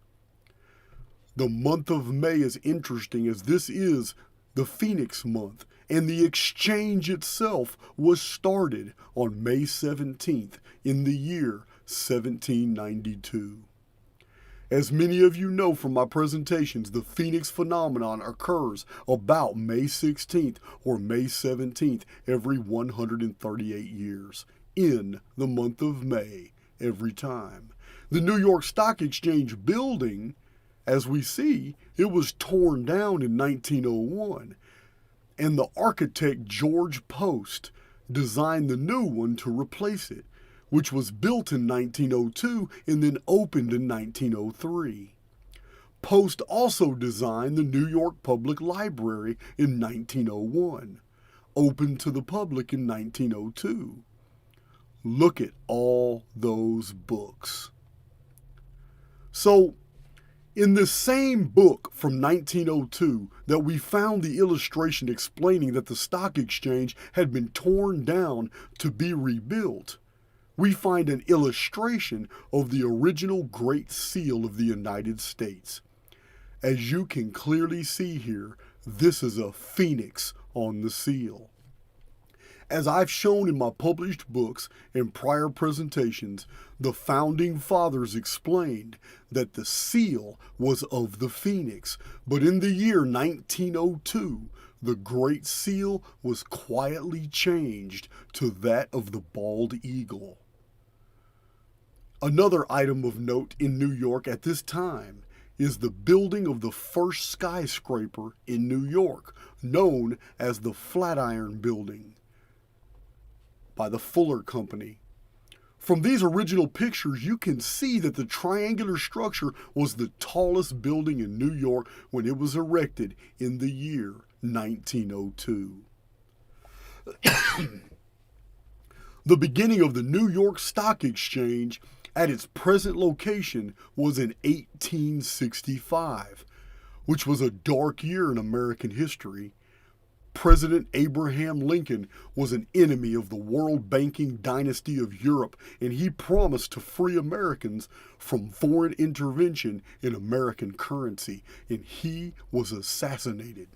The month of May is interesting as this is the Phoenix month, and the exchange itself was started on May 17th in the year 1792. As many of you know from my presentations, the Phoenix phenomenon occurs about May 16th or May 17th every 138 years, in the month of May every time. The New York Stock Exchange building, as we see, it was torn down in 1901, and the architect George Post designed the new one to replace it, which was built in 1902 and then opened in 1903. Post also designed the New York Public Library in 1901, opened to the public in 1902. Look at all those books. So, in the same book from 1902 that we found the illustration explaining that the stock exchange had been torn down to be rebuilt, we find an illustration of the original Great Seal of the United States. As you can clearly see here, this is a phoenix on the seal. As I've shown in my published books and prior presentations, the Founding Fathers explained that the seal was of the phoenix, but in the year 1902, the Great Seal was quietly changed to that of the bald eagle. Another item of note in New York at this time is the building of the first skyscraper in New York, known as the Flatiron Building, by the Fuller Company. From these original pictures, you can see that the triangular structure was the tallest building in New York when it was erected in the year 1902. The beginning of the New York Stock Exchange at its present location was in 1865, which was a dark year in American history. President Abraham Lincoln was an enemy of the world banking dynasty of Europe, and he promised to free Americans from foreign intervention in American currency, and he was assassinated.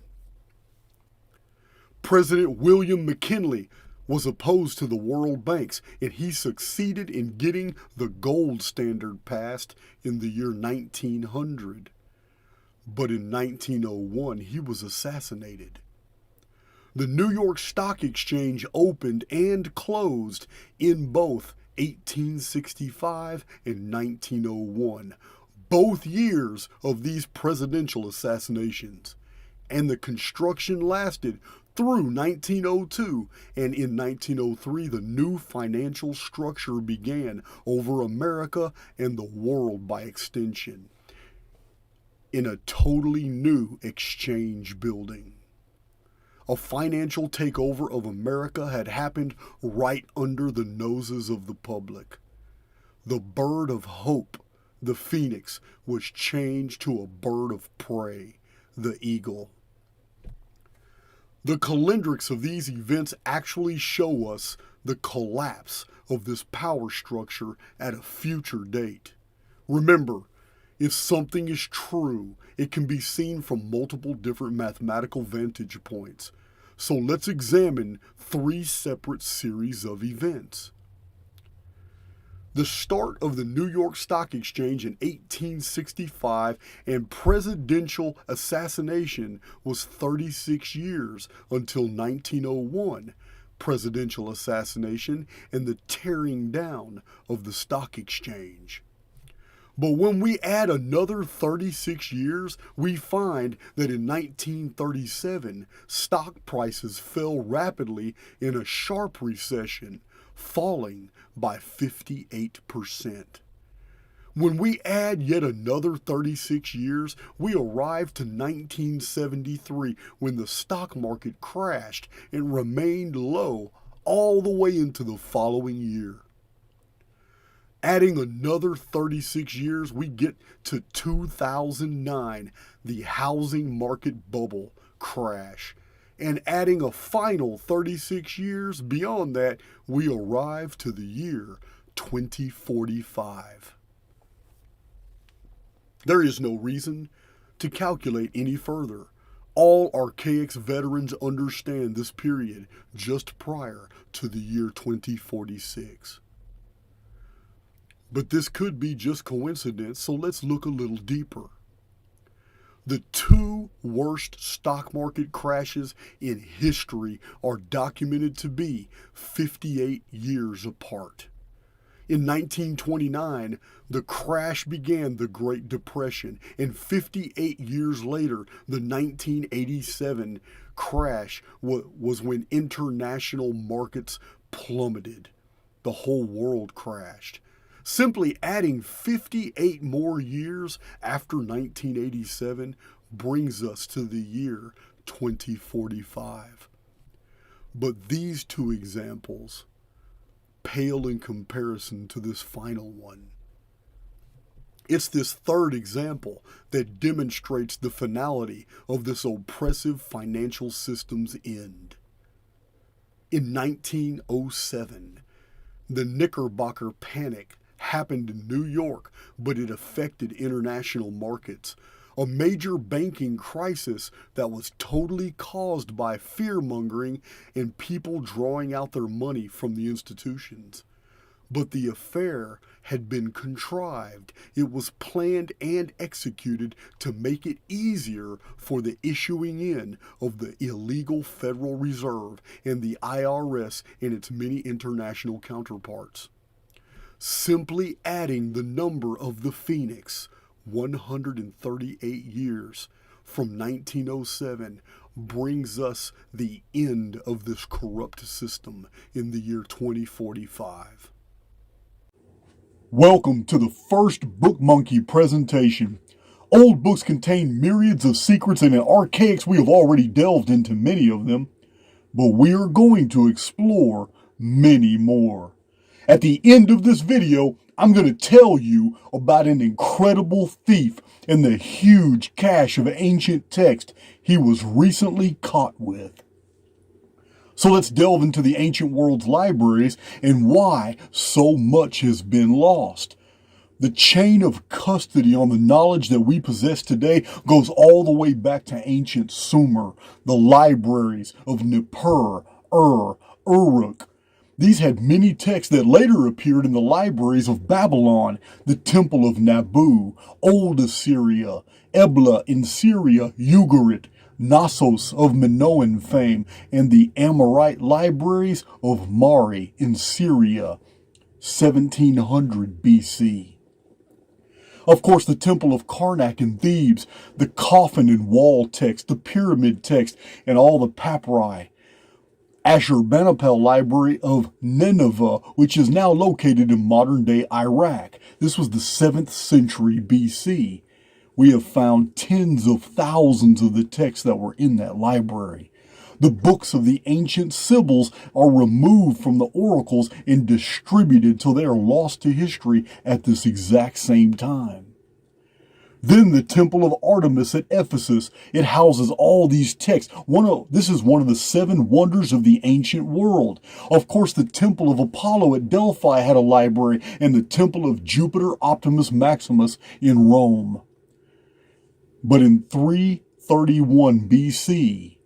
President William McKinley was opposed to the world banks, and he succeeded in getting the gold standard passed in the year 1900. But in 1901, he was assassinated. The New York Stock Exchange opened and closed in both 1865 and 1901, both years of these presidential assassinations, and the construction lasted through 1902, and in 1903 the new financial structure began over America and the world by extension, in a totally new exchange building. A financial takeover of America had happened right under the noses of the public. The bird of hope, the phoenix, was changed to a bird of prey, the eagle. The calendrics of these events actually show us the collapse of this power structure at a future date. Remember, if something is true, it can be seen from multiple different mathematical vantage points. So let's examine 3 separate series of events. The start of the New York Stock Exchange in 1865 and presidential assassination was 36 years until 1901, presidential assassination and the tearing down of the stock exchange. But when we add another 36 years, we find that in 1937, stock prices fell rapidly in a sharp recession, falling by 58%. When we add yet another 36 years, we arrive to 1973 when the stock market crashed and remained low all the way into the following year. Adding another 36 years, we get to 2009, the housing market bubble crash. And adding a final 36 years beyond that, we arrive to the year 2045. There is no reason to calculate any further. All Archaix veterans understand this period just prior to the year 2046. But this could be just coincidence, so let's look a little deeper. The 2 worst stock market crashes in history are documented to be 58 years apart. In 1929, the crash began the Great Depression, and 58 years later, the 1987 crash was when international markets plummeted. The whole world crashed. Simply adding 58 more years after 1987 brings us to the year 2045. But these 2 examples pale in comparison to this final one. It's this 3rd example that demonstrates the finality of this oppressive financial system's end. In 1907, the Knickerbocker Panic happened in New York, but it affected international markets. A major banking crisis that was totally caused by fear-mongering and people drawing out their money from the institutions. But the affair had been contrived. It was planned and executed to make it easier for the issuing in of the illegal Federal Reserve and the IRS and its many international counterparts. Simply adding the number of the Phoenix, 138 years from 1907, brings us the end of this corrupt system in the year 2045. Welcome to the first Book Monkey presentation. Old books contain myriads of secrets, and in Archaix we have already delved into many of them, but we are going to explore many more. At the end of this video, I'm going to tell you about an incredible thief and the huge cache of ancient text he was recently caught with. So let's delve into the ancient world's libraries and why so much has been lost. The chain of custody on the knowledge that we possess today goes all the way back to ancient Sumer, the libraries of Nippur, Uruk. These had many texts that later appeared in the libraries of Babylon, the Temple of Nabu, Old Assyria, Ebla in Syria, Ugarit, Knossos of Minoan fame, and the Amorite libraries of Mari in Syria, 1700 BC. Of course, the Temple of Karnak in Thebes, the coffin and wall text, the pyramid text, and all the papyri. Ashurbanipal Library of Nineveh, which is now located in modern-day Iraq. This was the 7th century BC. We have found tens of thousands of the texts that were in that library. The books of the ancient Sibyls are removed from the oracles and distributed till they are lost to history at this exact same time. Then the Temple of Artemis at Ephesus. It houses all these texts. This is one of the 7 wonders of the ancient world. Of course, the Temple of Apollo at Delphi had a library, and the Temple of Jupiter Optimus Maximus in Rome. But in 331 BC,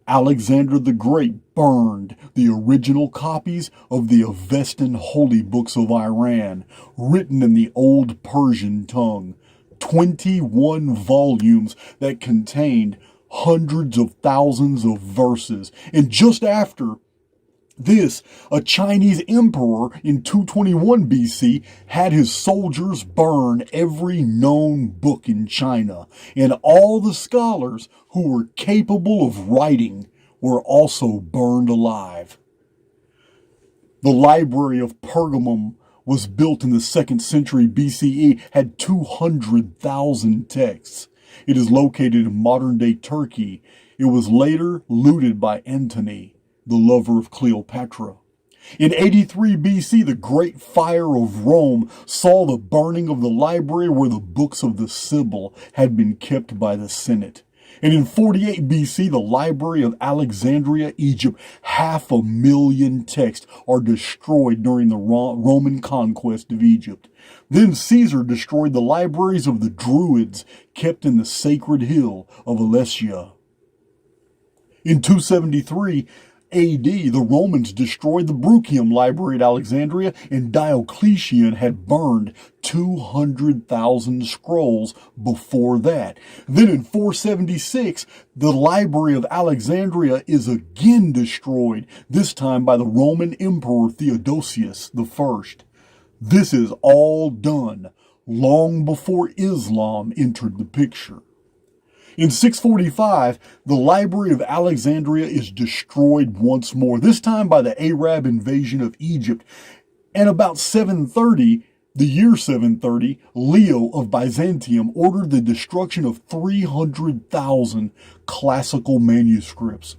Alexander the Great burned the original copies of the Avestan holy books of Iran, written in the Old Persian tongue. 21 volumes that contained hundreds of thousands of verses. And just after this, a Chinese emperor in 221 BC had his soldiers burn every known book in China, and all the scholars who were capable of writing were also burned alive. The Library of Pergamum was built in the 2nd century BCE, had 200,000 texts. It is located in modern-day Turkey. It was later looted by Antony, the lover of Cleopatra. In 83 BC, the Great Fire of Rome saw the burning of the library where the books of the Sibyl had been kept by the Senate. And in 48 BC, the Library of Alexandria, Egypt, 500,000 texts are destroyed during the Roman conquest of Egypt. Then Caesar destroyed the libraries of the Druids kept in the sacred hill of Alesia. In 273 AD, the Romans destroyed the Bruchium Library at Alexandria, and Diocletian had burned 200,000 scrolls before that. Then in 476, the Library of Alexandria is again destroyed, this time by the Roman Emperor Theodosius I. This is all done long before Islam entered the picture. In 645, the Library of Alexandria is destroyed once more, this time by the Arab invasion of Egypt. And about 730, the year 730, Leo of Byzantium ordered the destruction of 300,000 classical manuscripts.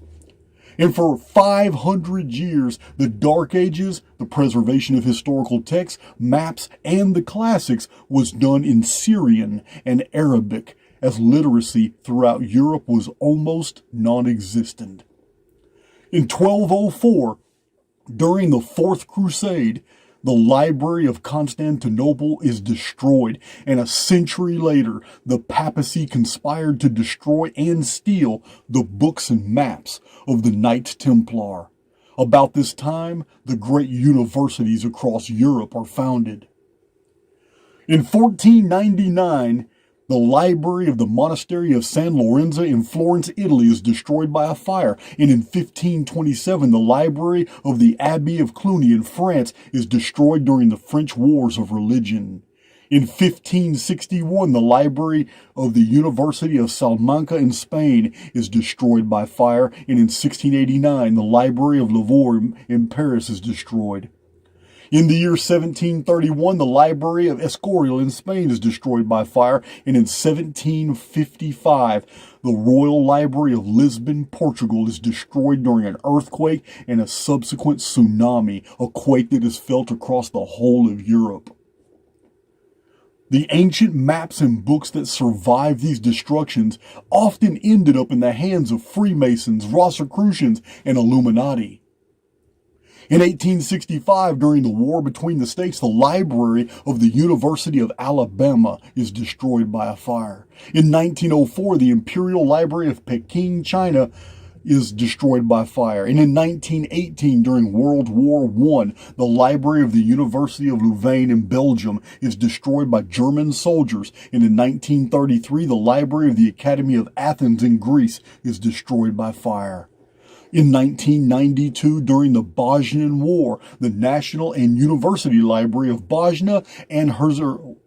And for 500 years, the Dark Ages, the preservation of historical texts, maps, and the classics was done in Syrian and Arabic, as literacy throughout Europe was almost non-existent. In 1204, during the Fourth Crusade, the Library of Constantinople is destroyed, and a century later, the papacy conspired to destroy and steal the books and maps of the Knights Templar. About this time, the great universities across Europe are founded. In 1499, the library of the monastery of San Lorenzo in Florence, Italy is destroyed by a fire. And in 1527, the library of the Abbey of Cluny in France is destroyed during the French Wars of Religion. In 1561, the library of the University of Salamanca in Spain is destroyed by fire. And in 1689, the library of Lavore in Paris is destroyed. In the year 1731, the library of Escorial in Spain is destroyed by fire, and in 1755, the Royal Library of Lisbon, Portugal is destroyed during an earthquake and a subsequent tsunami, a quake that is felt across the whole of Europe. The ancient maps and books that survived these destructions often ended up in the hands of Freemasons, Rosicrucians, and Illuminati. In 1865, during the war between the states, the library of the University of Alabama is destroyed by a fire. In 1904, the Imperial Library of Peking, China, is destroyed by fire. And in 1918, during World War I, the library of the University of Louvain in Belgium is destroyed by German soldiers. And in 1933, the library of the Academy of Athens in Greece is destroyed by fire. In 1992, during the Bosnian War, the National and University Library of Bosnia and Herzegovina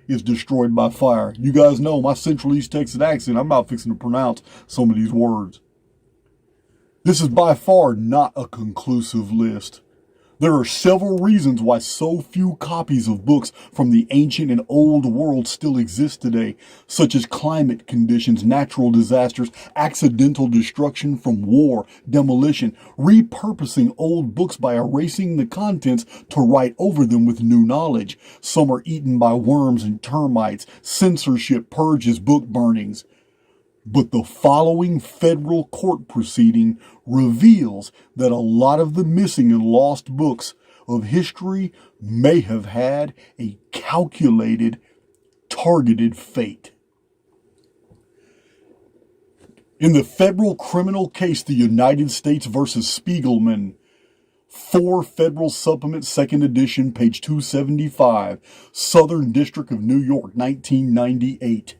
is destroyed by fire. You guys know my Central East Texas accent. I'm not fixing to pronounce some of these words. This is by far not a conclusive list. There are several reasons why so few copies of books from the ancient and old world still exist today, such as climate conditions, natural disasters, accidental destruction from war, demolition, repurposing old books by erasing the contents to write over them with new knowledge. Some are eaten by worms and termites, censorship, purges, book burnings. But the following federal court proceeding reveals that a lot of the missing and lost books of history may have had a calculated, targeted fate. In the federal criminal case, the United States versus Spiegelman, 4 Federal Supplement, 2nd edition, page 275, Southern District of New York, 1998.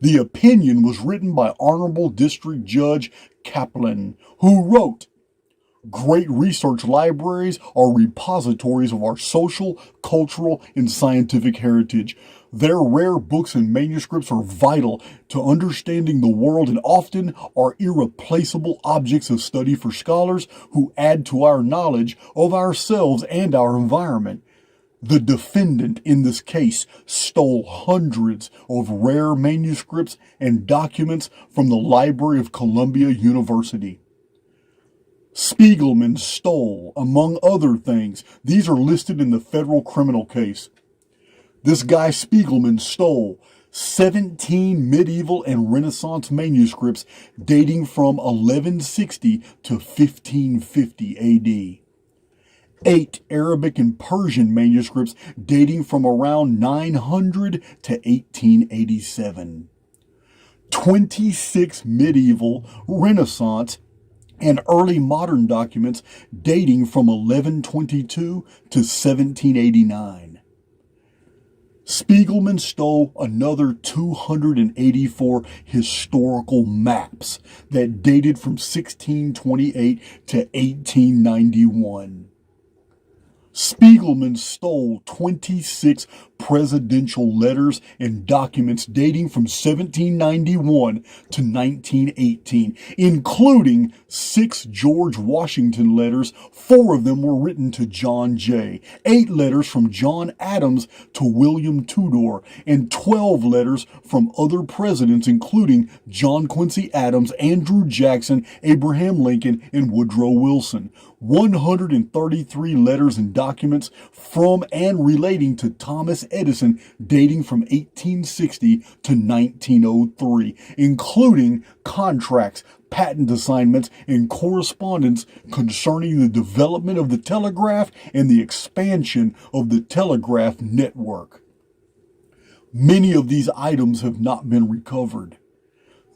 The opinion was written by Honorable District Judge Kaplan, who wrote, "Great research libraries are repositories of our social, cultural, and scientific heritage. Their rare books and manuscripts are vital to understanding the world and often are irreplaceable objects of study for scholars who add to our knowledge of ourselves and our environment. The defendant in this case stole hundreds of rare manuscripts and documents from the Library of Columbia University." Spiegelman stole, among other things, these are listed in the federal criminal case. This guy Spiegelman stole 17 medieval and Renaissance manuscripts dating from 1160 to 1550 AD. 8 Arabic and Persian manuscripts dating from around 900 to 1887. 26 medieval, Renaissance, and early modern documents dating from 1122 to 1789. Spiegelman stole another 284 historical maps that dated from 1628 to 1891. Spiegelman stole 26 presidential letters and documents dating from 1791 to 1918, including 6 George Washington letters. 4 of them were written to John Jay, 8 letters from John Adams to William Tudor, and 12 letters from other presidents, including John Quincy Adams, Andrew Jackson, Abraham Lincoln, and Woodrow Wilson. 133 letters and documents from and relating to Thomas Edison dating from 1860 to 1903, including contracts, patent assignments, and correspondence concerning the development of the telegraph and the expansion of the telegraph network. Many of these items have not been recovered.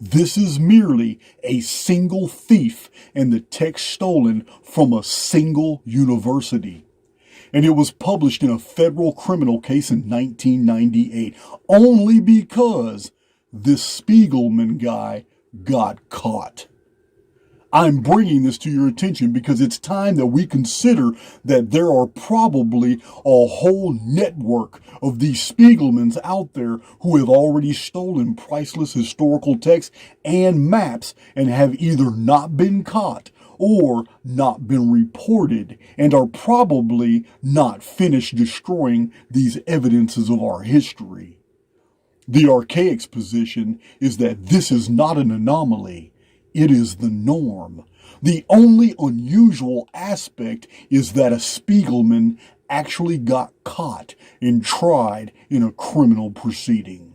This is merely a single thief and the text stolen from a single university. And it was published in a federal criminal case in 1998, only because this Spiegelman guy got caught. I'm bringing this to your attention because it's time that we consider that there are probably a whole network of these Spiegelmans out there who have already stolen priceless historical texts and maps and have either not been caught or not been reported and are probably not finished destroying these evidences of our history. The Archaix's position is that this is not an anomaly. It is the norm. The only unusual aspect is that a Spiegelman actually got caught and tried in a criminal proceeding.